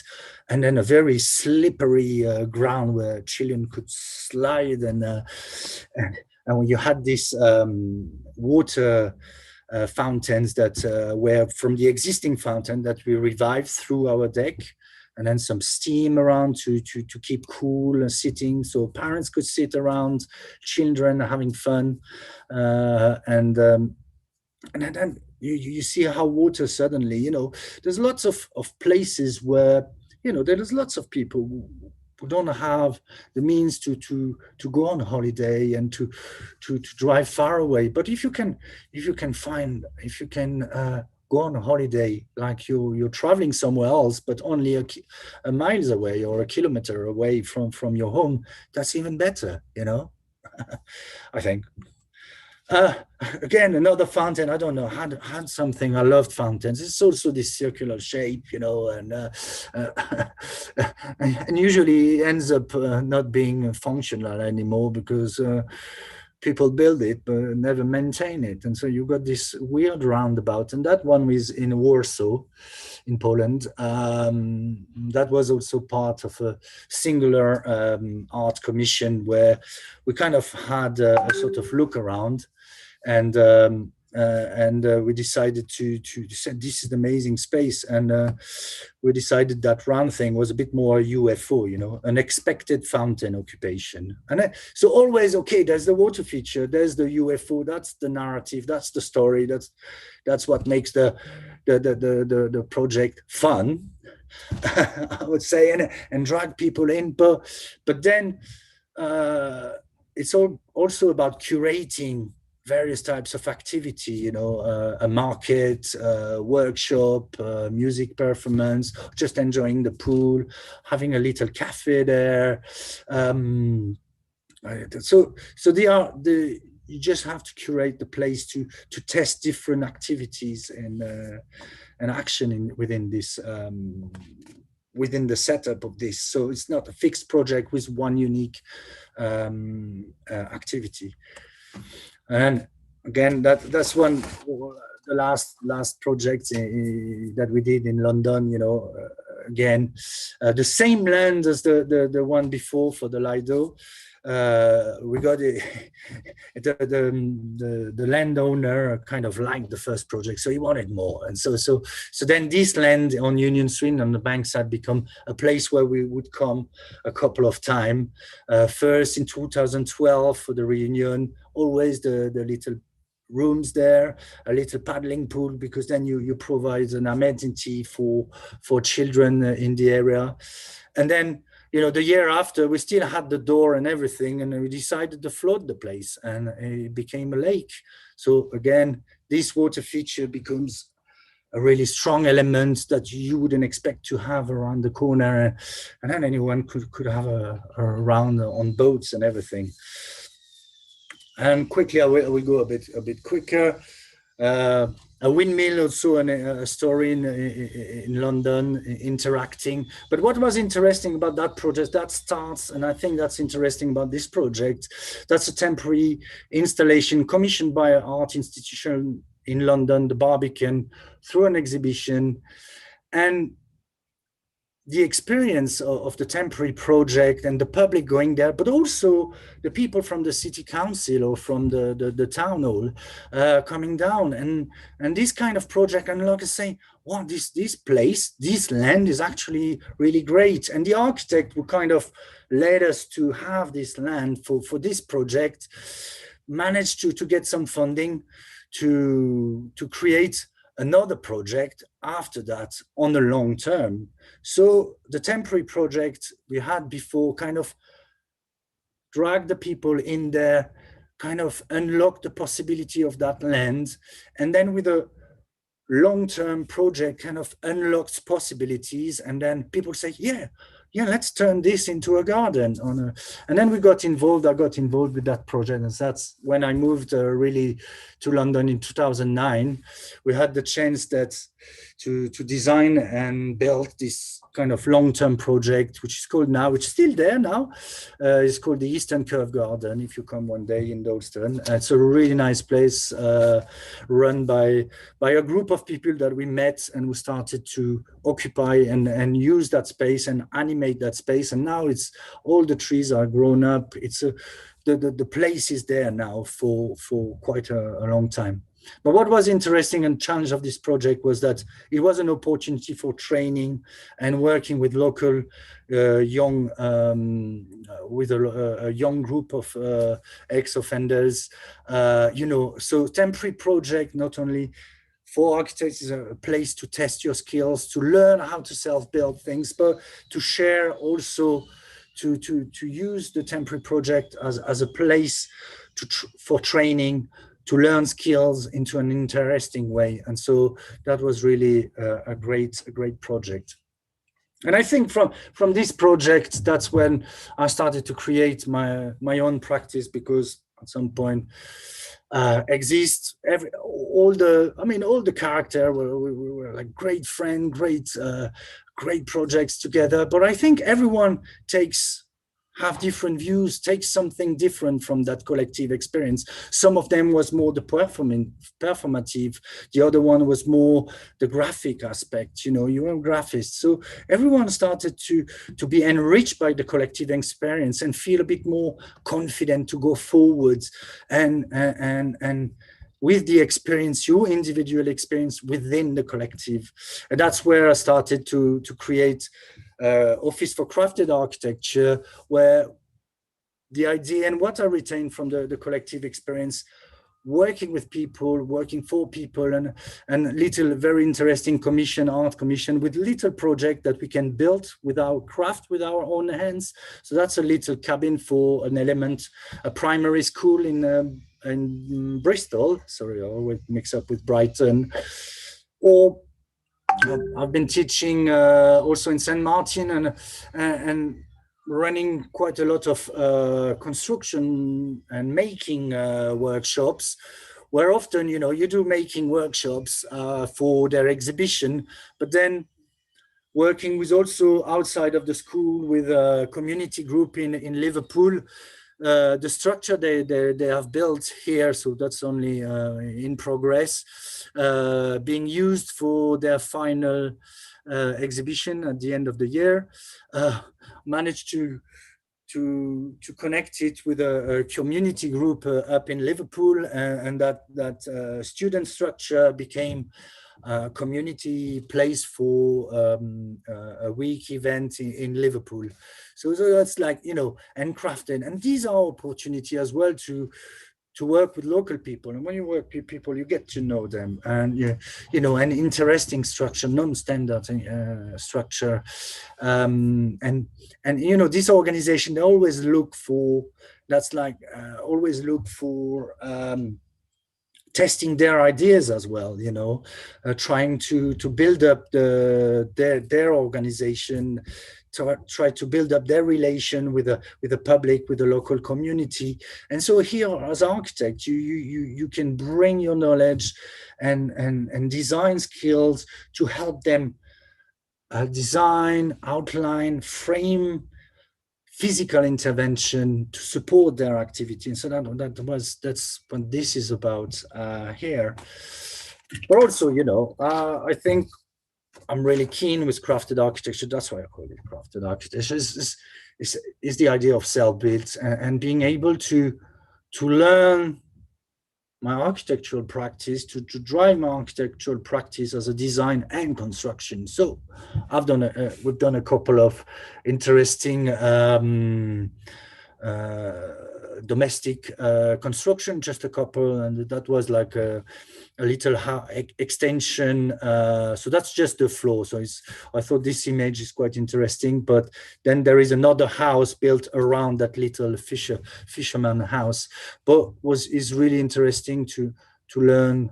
and then a very slippery ground where children could slide, and when you had this water fountains that were from the existing fountain that we revived through our deck, and then some steam around to keep cool and sitting, so parents could sit around, children having fun, and then you see how water suddenly, you know, there's lots of places where, you know, there's lots of people who don't have the means to go on holiday and to drive far away. But if you can go on a holiday, like you're traveling somewhere else, but only a miles away or a kilometer away from your home, that's even better, you know. I think. Again, another fountain, I don't know, had something, I loved fountains. It's also this circular shape, you know, and usually ends up not being functional anymore, because people build it but never maintain it, and so you got this weird roundabout. And that one was in Warsaw, in Poland. That was also part of a singular art commission where we kind of had a sort of look around, and we decided to say this is an amazing space, and we decided that round thing was a bit more UFO, you know, an expected fountain occupation. And so always, okay, there's the water feature, there's the UFO, that's the narrative, that's the story, that's what makes the project fun, I would say, and drag people in. But then it's also about curating various types of activity, you know, a market, workshop, music performance, just enjoying the pool, having a little cafe there. So you just have to curate the place to test different activities and action within this within the setup of this. So it's not a fixed project with one unique activity. And again, that's one, the last project that we did in London, you know, again, the same land as the one before for the Lido. We got the landowner kind of liked the first project, so he wanted more, and so then this land on Union Street on the banks had become a place where we would come a couple of times. First in 2012 for the reunion, always the little rooms there, a little paddling pool, because then you provide an amenity for children in the area. And then, you know, the year after, we still had the door and everything, and we decided to flood the place, and it became a lake. So again, this water feature becomes a really strong element that you wouldn't expect to have around the corner, and then anyone could have a round on boats and everything. And quickly, I will go a bit quicker. A windmill, also a story in London, interacting. But what was interesting about that project, that starts, and I think that's interesting about this project, that's a temporary installation commissioned by an art institution in London, the Barbican, through an exhibition. And the experience of the temporary project and the public going there, but also the people from the city council or from the town hall coming down, and this kind of project, and like I say, wow, this place, this land is actually really great. And the architect who kind of led us to have this land for this project managed to get some funding to create another project after that on the long term. So the temporary project we had before kind of dragged the people in there, kind of unlocked the possibility of that land. And then with a long-term project kind of unlocked possibilities. And then people say, yeah, let's turn this into a garden. And then we got involved. I got involved with that project, and that's when I moved really to London in 2009. We had the chance to design and build this kind of long-term project, which is called now, which is still there now. It's called the Eastern Curve Garden. If you come one day in Dalston, it's a really nice place run by a group of people that we met, and we started to occupy and use that space and animate that space. And now it's all the trees are grown up. It's the place is there now for quite a long time. But what was interesting and challenge of this project was that it was an opportunity for training and working with local young, with a young group of ex-offenders, you know. So temporary project, not only for architects, is a place to test your skills, to learn how to self-build things, but to share also, to use the temporary project as a place for training, to learn skills into an interesting way. And so that was really a great project. And I think from this project, that's when I started to create my own practice, because at some point, Exyzt, all the character, we were like great friend, great projects together. But I think everyone takes have different views, take something different from that collective experience. Some of them was more the performative, the other one was more the graphic aspect, you know, you were graphists. So everyone started to be enriched by the collective experience and feel a bit more confident to go forwards and with the experience, your individual experience within the collective. And that's where I started to create Office for Crafted Architecture, where the idea and what I retained from the collective experience, working with people, working for people, and little very interesting art commission with little project that we can build with our craft, with our own hands. So that's a little cabin for an element, a primary school in Bristol. Sorry, I always mix up with Brighton. Or I've been teaching also in St. Martin and running quite a lot of construction and making workshops, where often, you know, you do making workshops for their exhibition, but then working with also outside of the school with a community group in Liverpool. The structure they have built here, so that's only in progress, being used for their final exhibition at the end of the year. Managed to connect it with a community group up in Liverpool, and that student structure became a community place for a week event in Liverpool. So that's like, you know, and crafted. And these are opportunity as well to work with local people. And when you work with people, you get to know them, and you know, an interesting structure, non-standard structure. And you know, this organization, they always look for, that's like always look for testing their ideas as well, you know, trying to build up their organization, to try to build up their relation with the public, with the local community. And so here, as architect, you can bring your knowledge and design skills to help them design, outline, frame physical intervention to support their activity. And so that's what this is about here. But also, you know, I think I'm really keen with crafted architecture. That's why I call it crafted architecture. Is the idea of self-built and being able to learn my architectural practice, to drive my architectural practice as a design and construction. So we've done a couple of interesting domestic construction, just a couple, and that was like a little extension. So that's just the floor. So I thought this image is quite interesting, but then there is another house built around that little fisherman house, but is really interesting to learn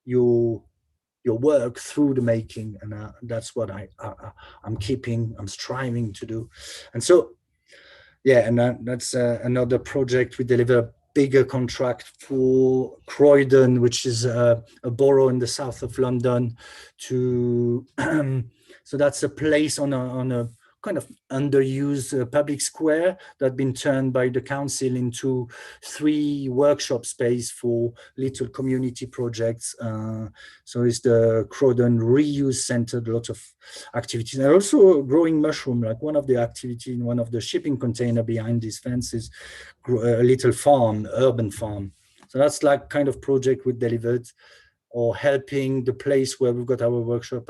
your work through the making, and that's what I'm striving to do. And so, yeah, and that's another project. We deliver a bigger contract for Croydon, which is a borough in the south of London. So that's a place on a kind of underused public square that had been turned by the council into 3 workshop space for little community projects. So it's the Croydon Reuse Center, a lot of activities. And also growing mushroom, like one of the activities in one of the shipping container behind this fence is a little farm, urban farm. So that's like kind of project we delivered, or helping the place where we've got our workshop.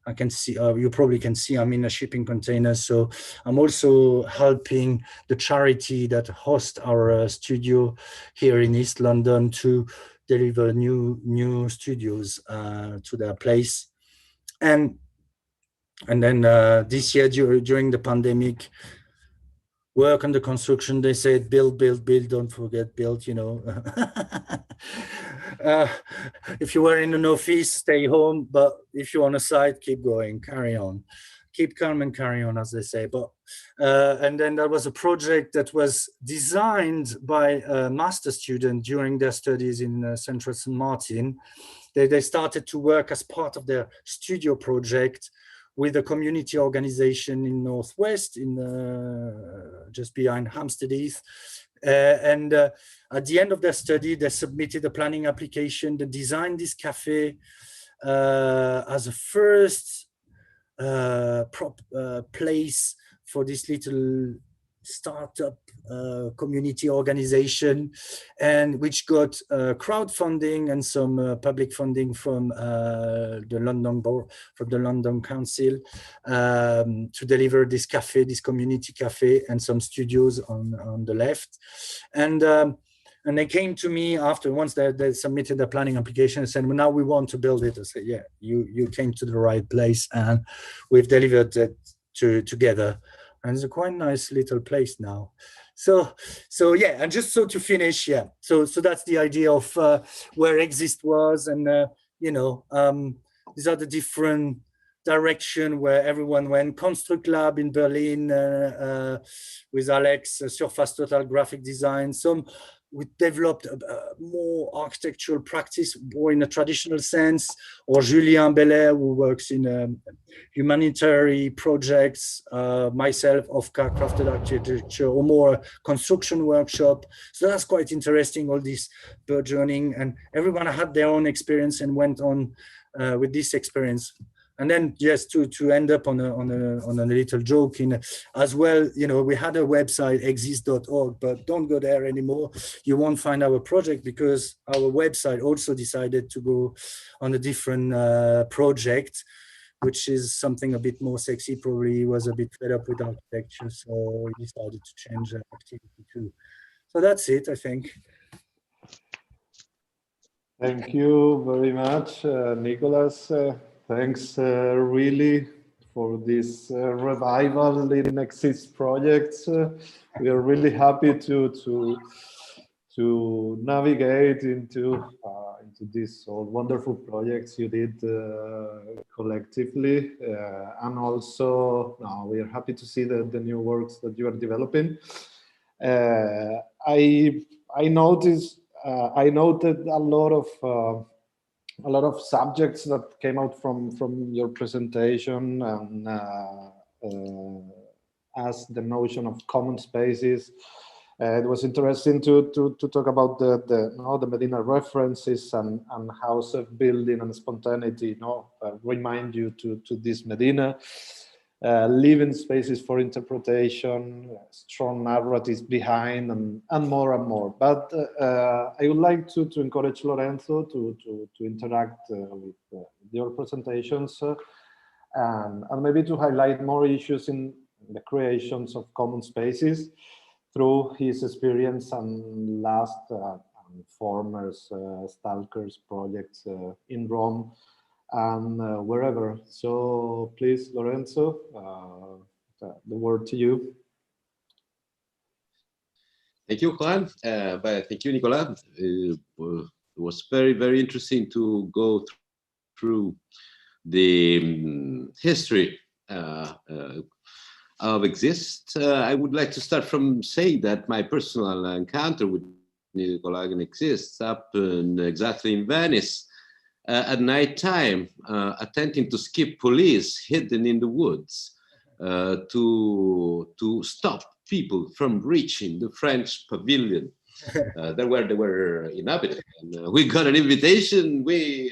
I can see, you probably can see I'm in a shipping container. So I'm also helping the charity that hosts our studio here in East London to deliver new studios to their place. And then this year during the pandemic, work on the construction, they said, build, don't forget build, you know. If you were in an office, stay home, but if you're on a site, keep going, carry on. Keep calm and carry on, as they say. But and then there was a project that was designed by a master student during their studies in Central St. Martin. They started to work as part of their studio project with a community organization in Northwest, in just behind Hampstead Heath. And at the end of their study, they submitted a planning application. They designed this cafe as a first place for this little startup community organization, and which got crowdfunding and some public funding from the London board, from the London Council, to deliver this cafe, this community cafe, and some studios on the left. And they came to me after, once they submitted the planning application, and said, well, now we want to build it. I said, yeah, you came to the right place, and we've delivered it together. And it's a quite nice little place now. So yeah, and just so to finish, yeah. So that's the idea of where Exyzt was, and these are the different direction where everyone went. Construct Lab in Berlin with Alex, Surface Total graphic design. We developed more architectural practice, more in a traditional sense, or Julien Belair, who works in humanitarian projects, myself, OfCA, crafted architecture, or more construction workshop. So that's quite interesting, all this burgeoning, and everyone had their own experience and went on with this experience. And then just to end up on a little joke as well, we had a website, exyzt.org, but don't go there anymore. You won't find our project because our website also decided to go on a different project, which is something a bit more sexy. Probably was a bit fed up with architecture, so we decided to change that activity too. So that's it, I think. Thank you very much, Nicolas. Thanks really for this revival in Exyzt projects. We are really happy to navigate into these wonderful projects you did collectively, and also we are happy to see the new works that you are developing. I noted a lot of subjects that came out from your presentation, and as the notion of common spaces. It was interesting to talk about the Medina references and how self-building and spontaneity remind you to this Medina. Living spaces for interpretation, strong narratives behind, and more. But I would like to encourage Lorenzo to interact with your presentations and maybe to highlight more issues in the creations of common spaces through his experience and last and former Stalker's projects in Rome and wherever. So please, Lorenzo, the word to you. Thank you, Juan. But thank you, Nicolas. It was very, very interesting to go through the history of Exyzt. I would like to start from saying that my personal encounter with Nicolas and Exyzt happened exactly in Venice. At night time, attempting to skip police hidden in the woods to stop people from reaching the French pavilion they were inhabited. And, we got an invitation. We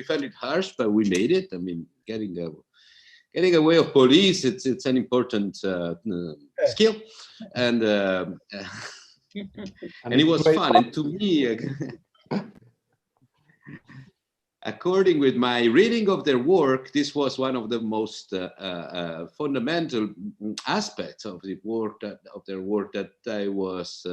found it harsh, but we made it. I mean, getting away of police, it's an important skill, and it was fun. And to me, according with my reading of their work, this was one of the most fundamental aspects of their work that I was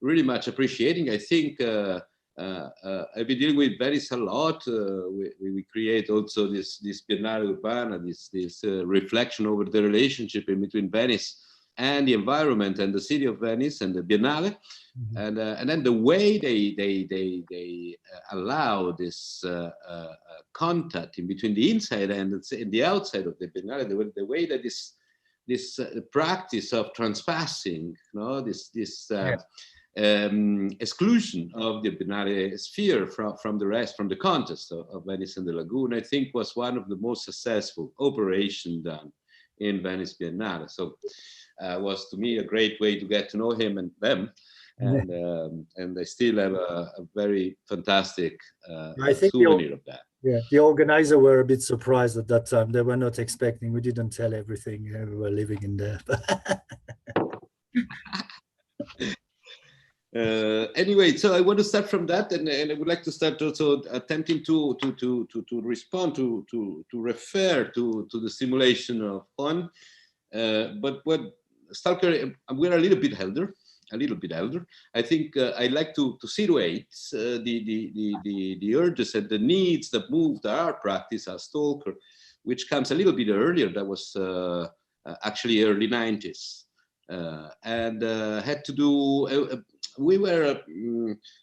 really much appreciating. I think I've been dealing with Venice a lot. We create also this Biennale Urbana, this reflection over the relationship in between Venice and the environment and the city of Venice and the Biennale. Mm-hmm. And then the way they allow this contact in between the inside and the outside of the Biennale, the way that this practice of transpassing, this exclusion of the Biennale sphere from the rest, from the contest of Venice and the Lagoon, I think was one of the most successful operations done in Venice Biennale. So was to me a great way to get to know him and them. And I still have a very fantastic souvenir of that. Yeah, the organizers were a bit surprised at that time. They were not expecting. We didn't tell everything. We were living in there. Anyway, so I want to start from that, and I would like to start also attempting to respond to refer to the simulation of Juan. But what Stalker, we're a little bit elder. I think I like to situate the urges and the needs that moved our practice as Stalker, which comes a little bit earlier. That was actually early 90s, and had to do. We were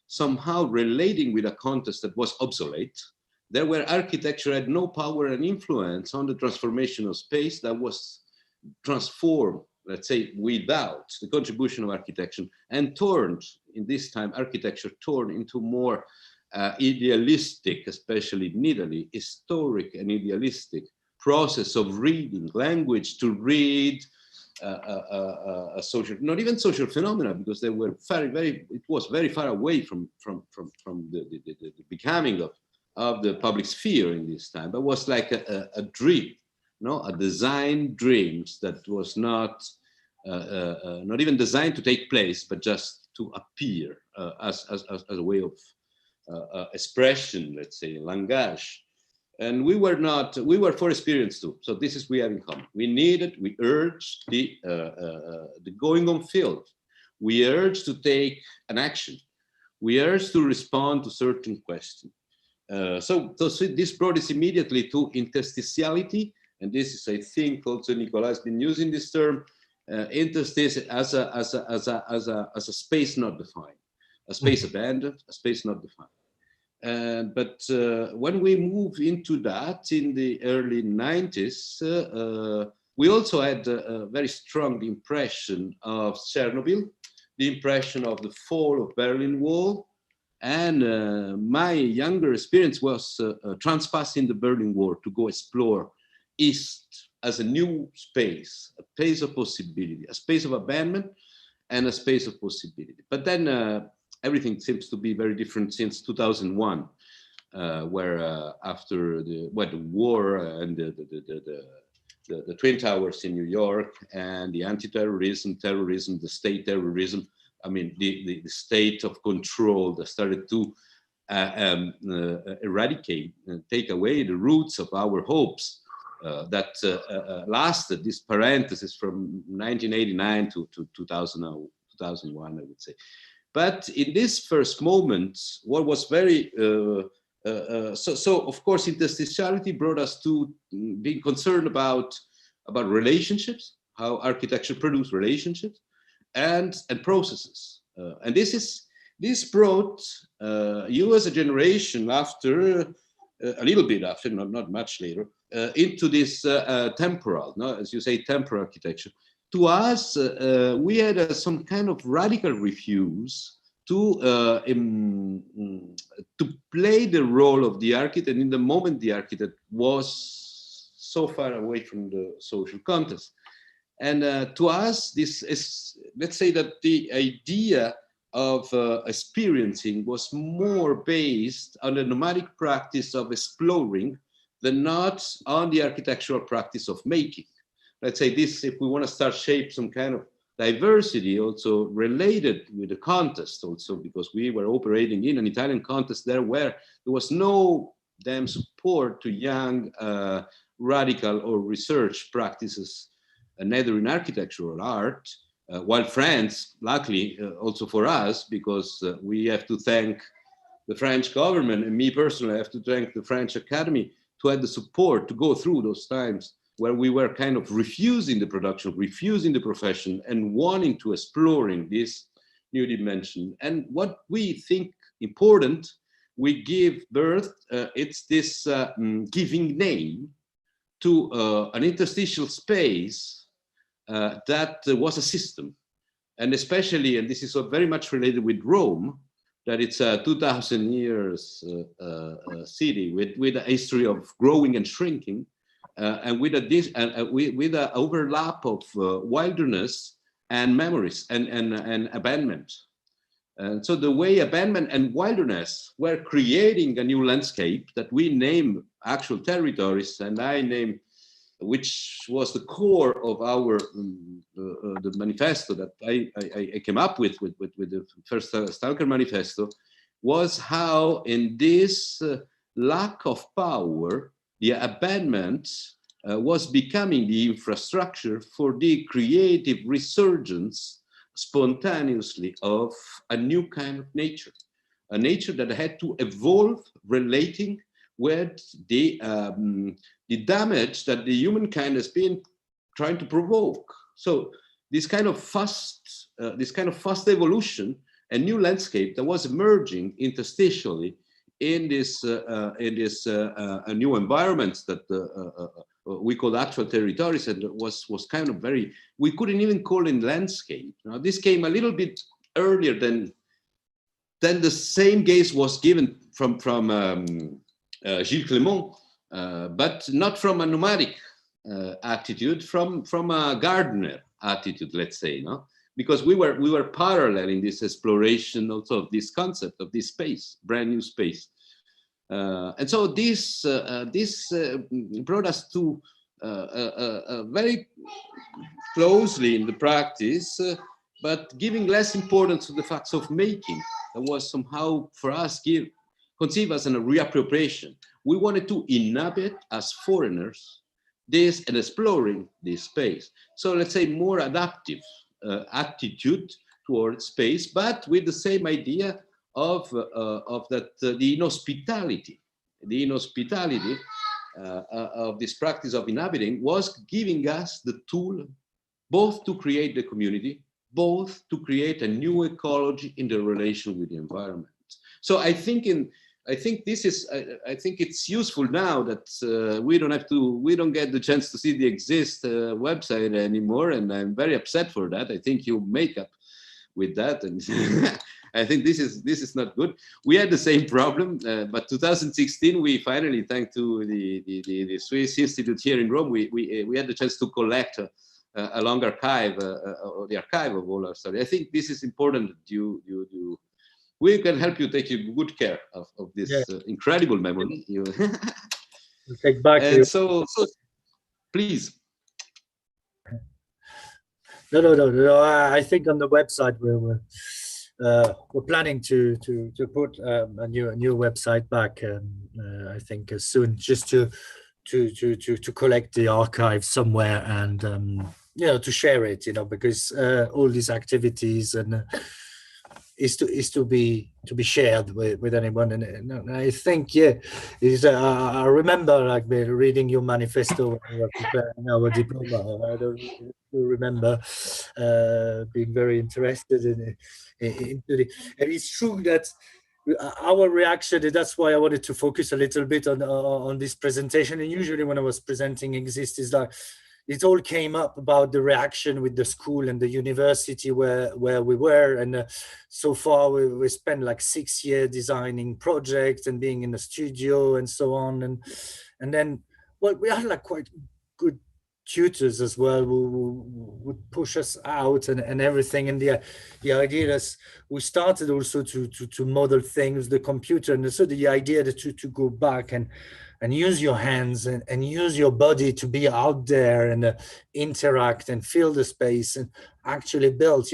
somehow relating with a contest that was obsolete. There where architecture had no power and influence on the transformation of space that was transformed, let's say, without the contribution of architecture, and turned, in this time, architecture turned into more idealistic, especially in Italy, historic and idealistic process of reading language to read a social, not even social phenomena, because they were it was very far away from the becoming of the public sphere in this time, but was like a dream, a design dreams that was not even designed to take place, but just to appear as a way of expression, let's say, langage. And we were for experience too. So this is we have in common. We urged the going on field. We urged to take an action. We urged to respond to certain questions. So this brought us immediately to interstitiality. And this is, I think, also Nicolas has been using this term, interstice as a space not defined, a space abandoned, a space not defined. But when we move into that in the early 90s, we also had a very strong impression of Chernobyl, the impression of the fall of Berlin Wall. And my younger experience was transpassing the Berlin Wall to go explore East as a new space, a space of possibility, a space of abandonment, and a space of possibility. But then everything seems to be very different since 2001, where after the war and the Twin Towers in New York and the anti-terrorism, terrorism, the state terrorism, I mean, the state of control that started to eradicate and take away the roots of our hopes that lasted, this parenthesis from 1989 to 2001, I would say. But in this first moment, what was very, so of course, interstitiality brought us to being concerned about relationships, how architecture produces relationships and processes. And this brought you as a generation after, a little bit after, not much later, into this temporal, as you say, temporal architecture. To us, we had some kind of radical refuse to play the role of the architect in the moment the architect was so far away from the social context. And to us, this is, let's say that the idea of experiencing was more based on the nomadic practice of exploring than not on the architectural practice of making. Let's say this, if we want to start shape some kind of diversity also related with the contest also, because we were operating in an Italian contest there where there was no damn support to young radical or research practices, neither in architectural art, while France, luckily also for us, because we have to thank the French government, and me personally, I have to thank the French Academy to have the support to go through those times where we were kind of refusing the production, refusing the profession, and wanting to exploring this new dimension. And what we think important, we give birth, it's this giving name to an interstitial space that was a system. and especially, and this is very much related with Rome, that it's a 2,000 years city with a history of growing and shrinking, and with a overlap of wilderness and memories and abandonment. And so the way abandonment and wilderness were creating a new landscape that we name actual territories, and I name, which was the core of our the manifesto that I came up with the first Stalker manifesto, was how in this lack of power, the abandonment was becoming the infrastructure for the creative resurgence spontaneously of a new kind of nature, a nature that had to evolve relating with the damage that the humankind has been trying to provoke. So this kind of fast evolution and new landscape that was emerging interstitially in this new environments that we call actual territories, and was kind of very, we couldn't even call it landscape. Now, this came a little bit earlier than the same gaze was given from Gilles Clément, but not from a nomadic attitude, from a gardener attitude, let's say, no? Because we were paralleling this exploration also of this concept of this space, brand new space. And so this brought us to very closely in the practice, but giving less importance to the facts of making. That was somehow for us conceived as a reappropriation. We wanted to inhabit as foreigners this and exploring this space. So let's say more adaptive attitude towards space, but with the same idea of that the inhospitality of this practice of inhabiting was giving us the tool both to create the community, both to create a new ecology in the relation with the environment. So I think it's useful now that we don't get the chance to see the Exyzt website anymore, and I'm very upset for that. I think you make up with that, and I think this is not good. We had the same problem, but 2016 we finally, thanks to the Swiss Institute here in Rome, we had the chance to collect a long archive, the archive of all our studies. I think this is important that we can help you take good care of this incredible memory. We'll take back. And so please. No. I think on the website we're planning to put a new website back. I think as soon, just to collect the archive somewhere and to share it, because all these activities and is to be shared with anyone. And I think I remember like reading your manifesto when we were preparing our diploma. I don't remember being very interested into it. And it's true that our reaction, that's why I wanted to focus a little bit on this presentation. And usually when I was presenting Exyzt, is like it all came up about the reaction with the school and the university where we were. And so far we spent like 6 years designing projects and being in the studio and so on. And then, well, we had like quite good tutors as well who would push us out and everything. And the idea is we started also to model things, the computer, and so the idea that to go back and use your hands and use your body to be out there and interact and feel the space and actually build.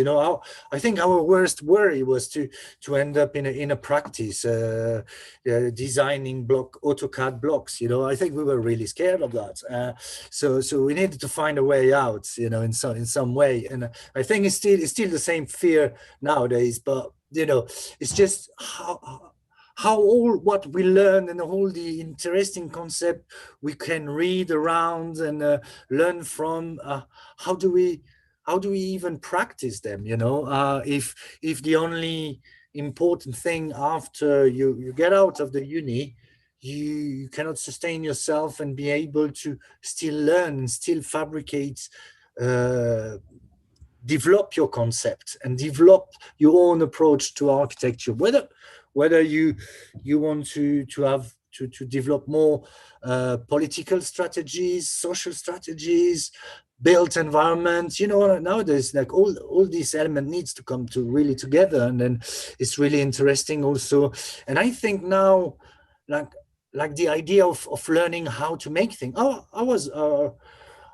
I think our worst worry was to end up in a practice designing AutoCAD blocks. I think we were really scared of that. So we needed to find a way out, in some way. And I think it's still the same fear nowadays, but it's just how all what we learn and all the interesting concept we can read around and learn from, how do we even practice them? If the only important thing after you get out of the uni, you cannot sustain yourself and be able to still learn and still fabricate develop your concept and develop your own approach to architecture, whether you want to develop more political strategies, social strategies, built environment. You know, nowadays, like all these elements needs to come to really together, and then it's really interesting also. And I think now, like the idea of learning how to make things.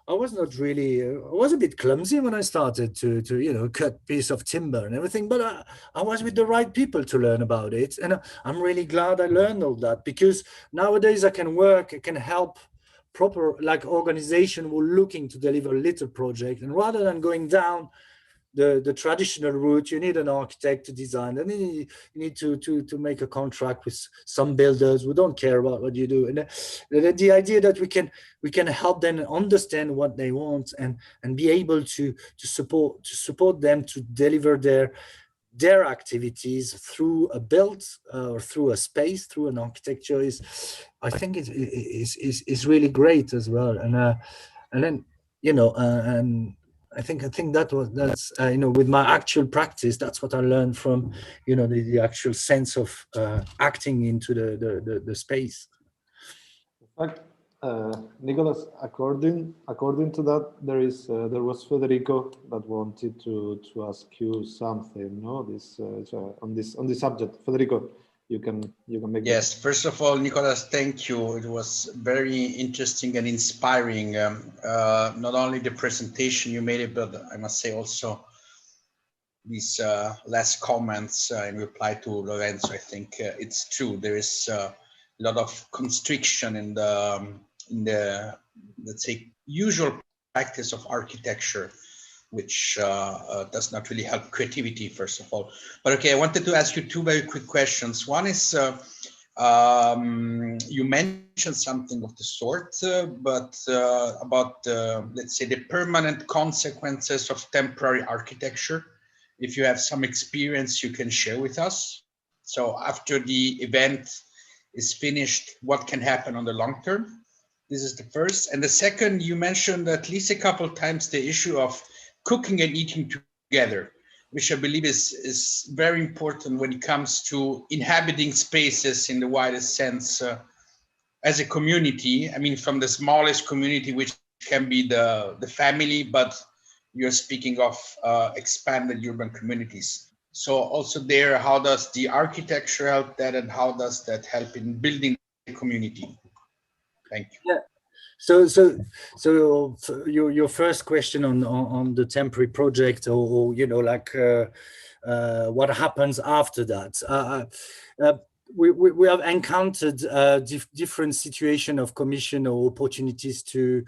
I was not really, I was a bit clumsy when I started to you know, cut piece of timber and everything, but I was with the right people to learn about it. And I'm really glad I learned all that, because nowadays I can work, I can help proper, like, organization who are looking to deliver a little project. And rather than going down the traditional route, you need an architect to design, and then you need to make a contract with some builders who don't care about what you do. And the idea that we can help them understand what they want and be able to support them to deliver their activities through a build or through a space, through an architecture, is, I think, is really great as well. And then, you know, and I think that's you know, with my actual practice, that's what I learned from, you know, the actual sense of acting into the space. In fact, Nicolas, according to that, there was Federico that wanted to ask you something. No, this on this subject. Federico, you can make. Yes, first of all, Nicolas, thank you. It was very interesting and inspiring. Not only the presentation you made, but I must say also these last comments in reply to Lorenzo. I think it's true. There is a lot of constriction in the let's say usual practice of architecture, which does not really help creativity, first of all. But okay, I wanted to ask you two very quick questions. One is, you mentioned something of the sort, but about, let's say, the permanent consequences of temporary architecture. If you have some experience you can share with us. So after the event is finished, what can happen on the long term? This is the first. And the second, you mentioned at least a couple of times the issue of cooking and eating together, which I believe is very important when it comes to inhabiting spaces in the widest sense as a community. I mean, from the smallest community, which can be the family, but you're speaking of expanded urban communities. So also there, how does the architecture help that, and how does that help in building the community? Thank you. Yeah. So your first question on the temporary project, or you know, like what happens after that? We have encountered different situation of commission or opportunities to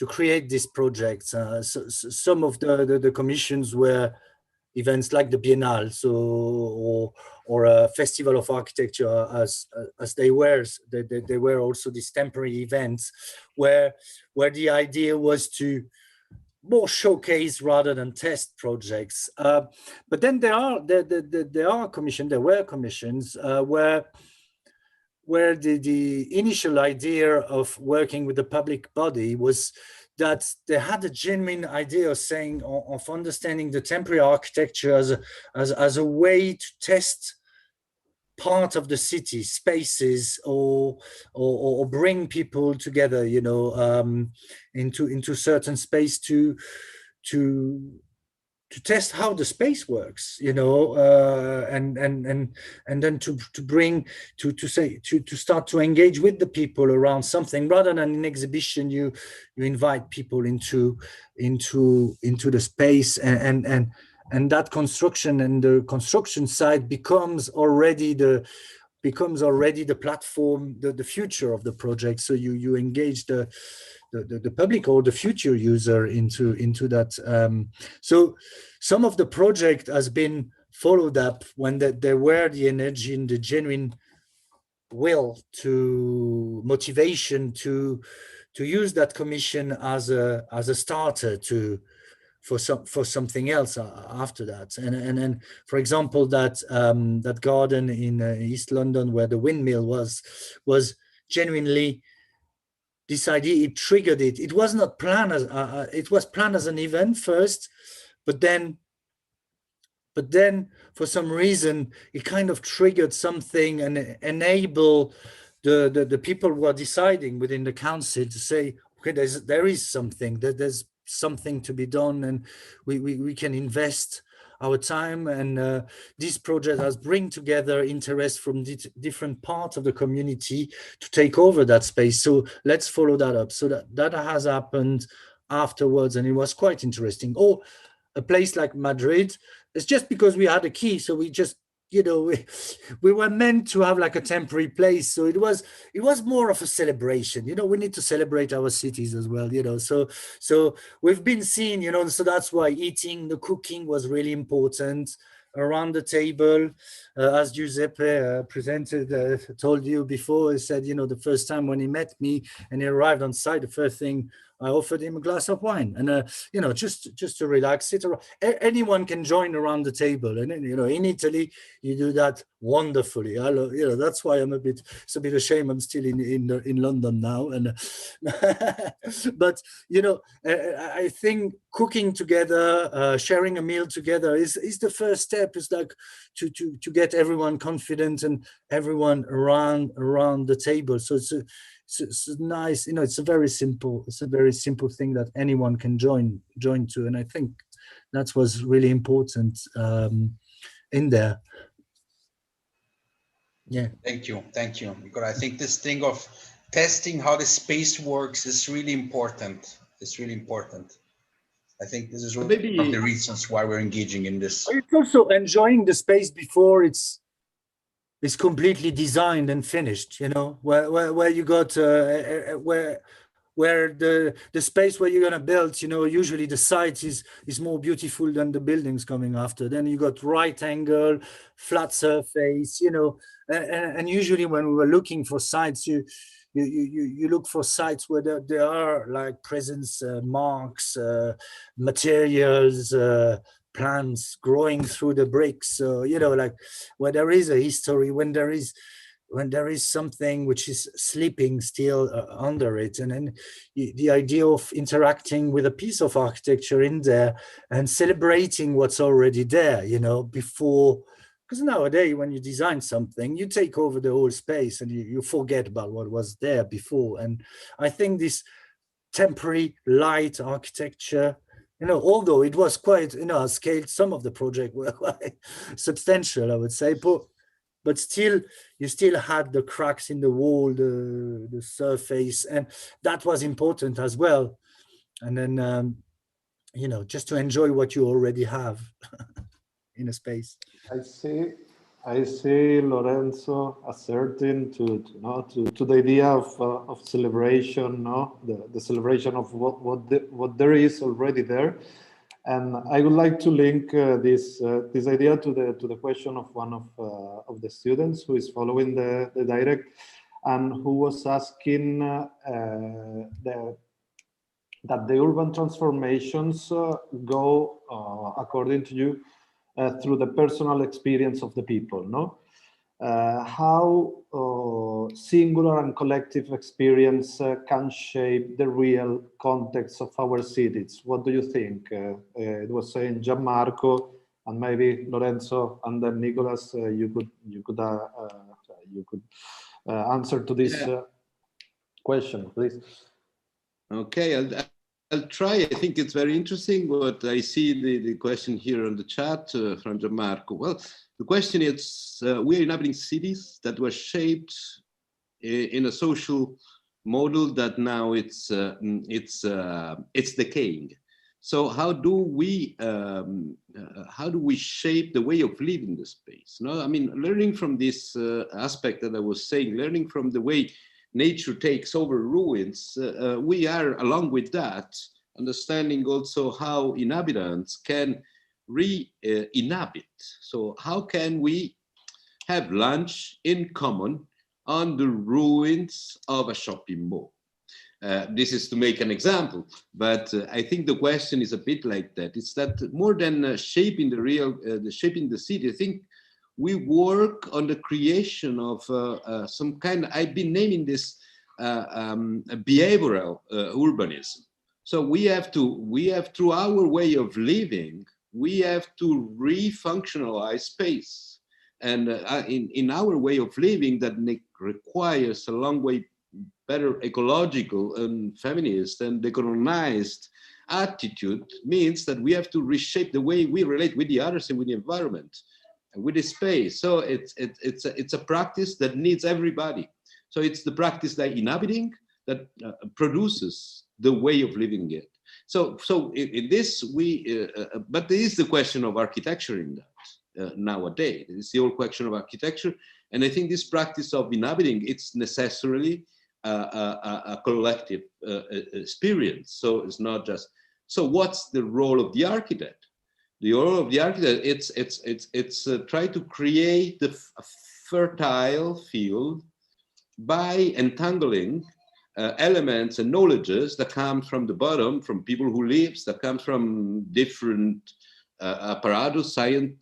create these projects. So some of the commissions were events like the Biennale, so or a festival of architecture, as they were also these temporary events where the idea was to more showcase rather than test projects. But then there were commissions where the initial idea of working with the public body was that they had a genuine idea of understanding the temporary architecture as a way to test part of the city spaces, or bring people together, you know, into certain space to test how the space works, you know, and then to start to engage with the people around something, rather than an exhibition. You invite people into the space, and that construction and the construction side becomes already the platform, the future of the project. So you engage the public or the future user into that. So some of the project has been followed up when there were the energy and the genuine will to motivation to use that commission as a starter for something else after that. And for example, that garden in East London where the windmill was genuinely this idea. It triggered it. It was not planned as it was planned as an event first, but then for some reason it kind of triggered something and enable the people who are deciding within the council to say, okay, there is something, there's something to be done, and we can invest our time, and this project has bring together interest from different parts of the community to take over that space. So let's follow that up. So that has happened afterwards, and it was quite interesting. Or a place like Madrid, it's just because we had a key, so we just, you know, we were meant to have like a temporary place. So it was more of a celebration. You know, we need to celebrate our cities as well, you know. So we've been seeing, you know, so that's why eating, the cooking was really important around the table. As Giuseppe told you before, he said, you know, the first time when he met me and he arrived on site, the first thing I offered him a glass of wine, and you know, just to relax. Anyone can join around the table, and you know, in Italy you do that wonderfully. I love, you know, that's why it's a bit ashamed I'm still in London now, and but you know, I think cooking together, sharing a meal together is the first step. Is like to get everyone confident and everyone around the table. So it's nice, you know, it's a very simple thing that anyone can join to, and I think that was really important in there. Yeah. Thank you, because I think this thing of testing how the space works is really important. It's really important. I think this is one of the reasons why we're engaging in this. It's also enjoying the space before it's completely designed and finished, you know, where you got where the space where you're gonna build, you know, usually the site is more beautiful than the buildings coming after. Then you got right angle, flat surface, you know, and usually when we were looking for sites, you look for sites where there are like presence marks, materials, plants growing through the bricks. So, you know, like where there is a history, when there is something which is sleeping still under it. And then the idea of interacting with a piece of architecture in there and celebrating what's already there, you know, before, because nowadays when you design something, you take over the whole space and you forget about what was there before. And I think this temporary light architecture, you know, although it was quite, you know, scaled, some of the project were quite substantial, I would say, but still, you still had the cracks in the wall, the surface, and that was important as well. And then, you know, just to enjoy what you already have in a space. I see Lorenzo asserting to the idea of celebration, no, the celebration of what there is already there, and I would like to link this idea to the question of one of the students who is following the direct, and who was asking that the urban transformations go according to you through the personal experience of the people, no? How singular and collective experience can shape the real context of our cities. What do you think? It was saying Gianmarco, and maybe Lorenzo, and then Nicolas. You could answer to this question, please. Okay, I'll try. I think it's very interesting what I see the question here on the chat from Gianmarco. Well, the question is, we're inhabiting cities that were shaped in a social model that now it's decaying. So how do we shape the way of living the space? No, I mean, learning from this aspect that I was saying, learning from the way nature takes over ruins, we are, along with that, understanding also how inhabitants can re-inhabit. So how can we have lunch in common on the ruins of a shopping mall? This is to make an example, but I think the question is a bit like that. It's that more than shaping shaping the city, I think we work on the creation of some kind, I've been naming this behavioral urbanism. So we have through our way of living, we have to re-functionalize space. And in our way of living, that requires a long way better ecological and feminist and decolonized attitude, means that we have to reshape the way we relate with the others and with the environment and with the space. So it's a practice that needs everybody. So it's the practice that inhabiting that produces the way of living it. So in this but there is the question of architecture in that nowadays. It's the old question of architecture, and I think this practice of inhabiting, it's necessarily a collective experience. So it's not just. So what's the role of the architect? The role of the architect, it's try to create a fertile field by entangling elements and knowledges that come from the bottom, from people who live, that come from different apparatus, science,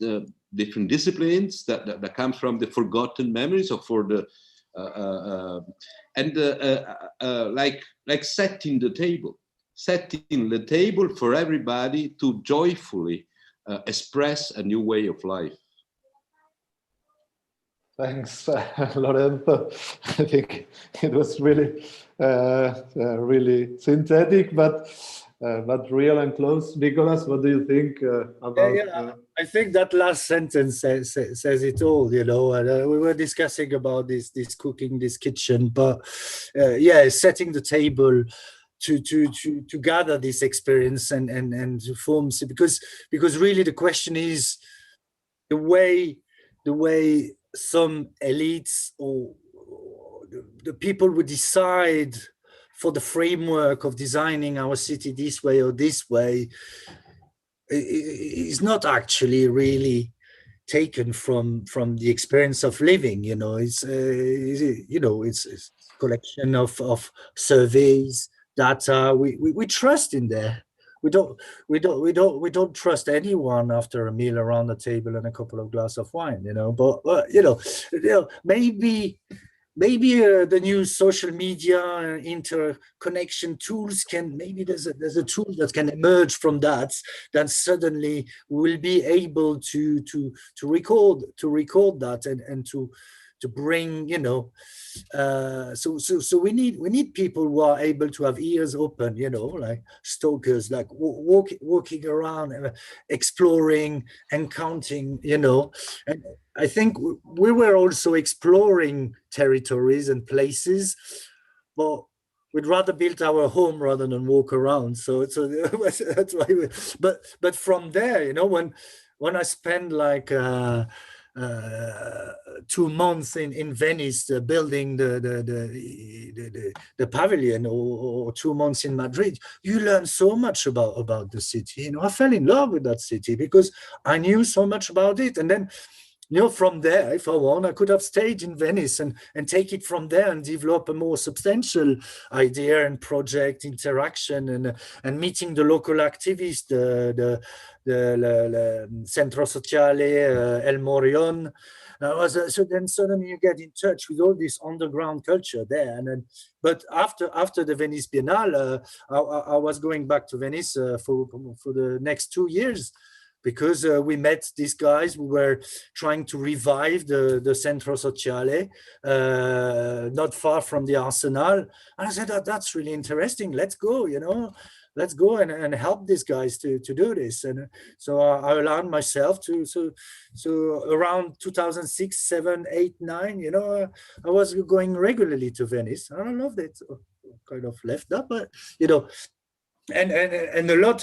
different disciplines, that come from the forgotten memories or for the like setting the table for everybody to joyfully express a new way of life. Thanks, Lorenzo. I think it was really, really synthetic, but real and close. Nicolas, what do you think about? I think that last sentence says it all. You know, and, we were discussing about this cooking, this kitchen, but setting the table to gather this experience and to form, because really the question is the way some elites or the people would decide for the framework of designing our city this way or this way is not actually really taken from the experience of living. You know, it's it's collection of surveys, data. We trust in there. We don't trust anyone after a meal around the table and a couple of glasses of wine, you know. But maybe the new social media interconnection tools can, maybe there's a tool that can emerge from that suddenly will be able to record that and to bring, you know, so we need people who are able to have ears open, you know, like stalkers, like walking around, exploring and counting, you know. And I think we were also exploring territories and places, but we'd rather build our home rather than walk around. So that's why. But from there, you know, when I spend like 2 months in Venice building the pavilion, or 2 months in Madrid, you learn so much about the city. You know, I fell in love with that city because I knew so much about it. And then, you know, from there, if I want, I could have stayed in Venice and take it from there and develop a more substantial idea and project interaction and meeting the local activists, the Centro Sociale El Morion. So then suddenly you get in touch with all this underground culture there. And then, but after the Venice Biennale, I was going back to Venice for the next 2 years, because we met these guys who were trying to revive the Centro Sociale, not far from the Arsenal. And I said, that's really interesting. Let's go, you know. Let's go and help these guys to do this. And so I allowed myself to, so around 2006, 7, 8, 9, you know, I was going regularly to Venice. I loved it. Kind of left that, but, you know, and a lot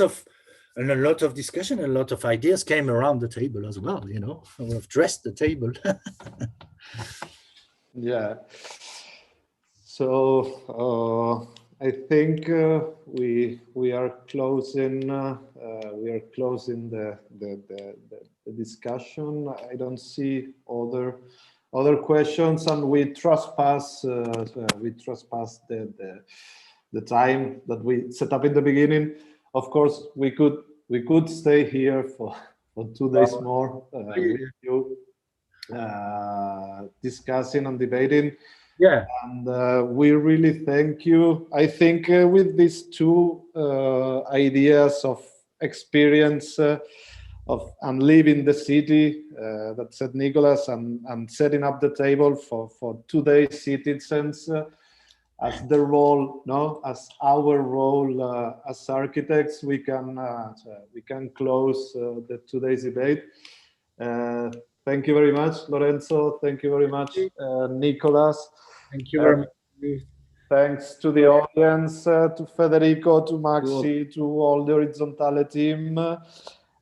of discussion, a lot of ideas came around the table as well, you know. I would have dressed the table. Yeah. So I think we are closing the discussion. I don't see other questions, and we trespass the time that we set up in the beginning. Of course, we could stay here for 2 days more with you, discussing and debating. Yeah. And we really thank you. I think with these two ideas of experience, and leaving the city, that said Nicolas, and setting up the table for today's citizens as their role, as our role as architects. We can close today's debate. Thank you very much, Lorenzo. Thank you very much, Nicolas. Thank you very much. Thanks to the audience, to Federico, to MAXXI, to all the Orizzontale team.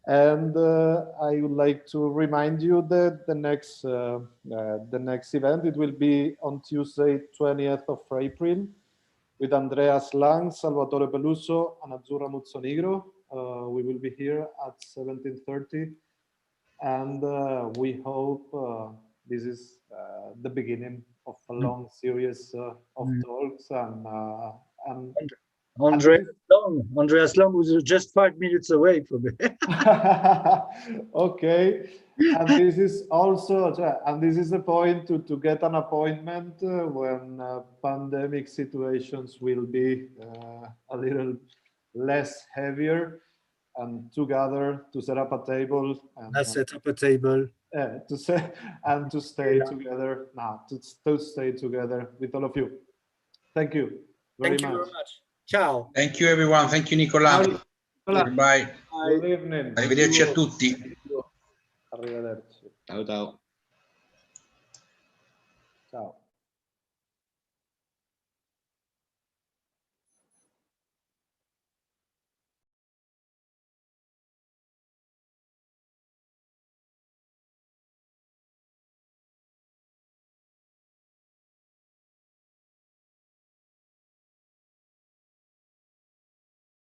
And I would like to remind you that the next event, it will be on Tuesday, 20th of April, with Andreas Lang, Salvatore Peluso, and Azzurra Muzzonigro. We will be here at 17:30. And we hope this is the beginning of a long series of talks. And Andreas Long was just 5 minutes away from me. Okay, and this is also, and this is the point to get an appointment when pandemic situations will be a little less heavier, and together to set up a table and set up a table to stay together. To stay together with all of you. Thank you very much. Ciao. Thank you, everyone. Thank you, Nicolas. Goodbye. Good evening. Arrivederci a tutti. Arrivederci. Ciao, ciao. Ciao.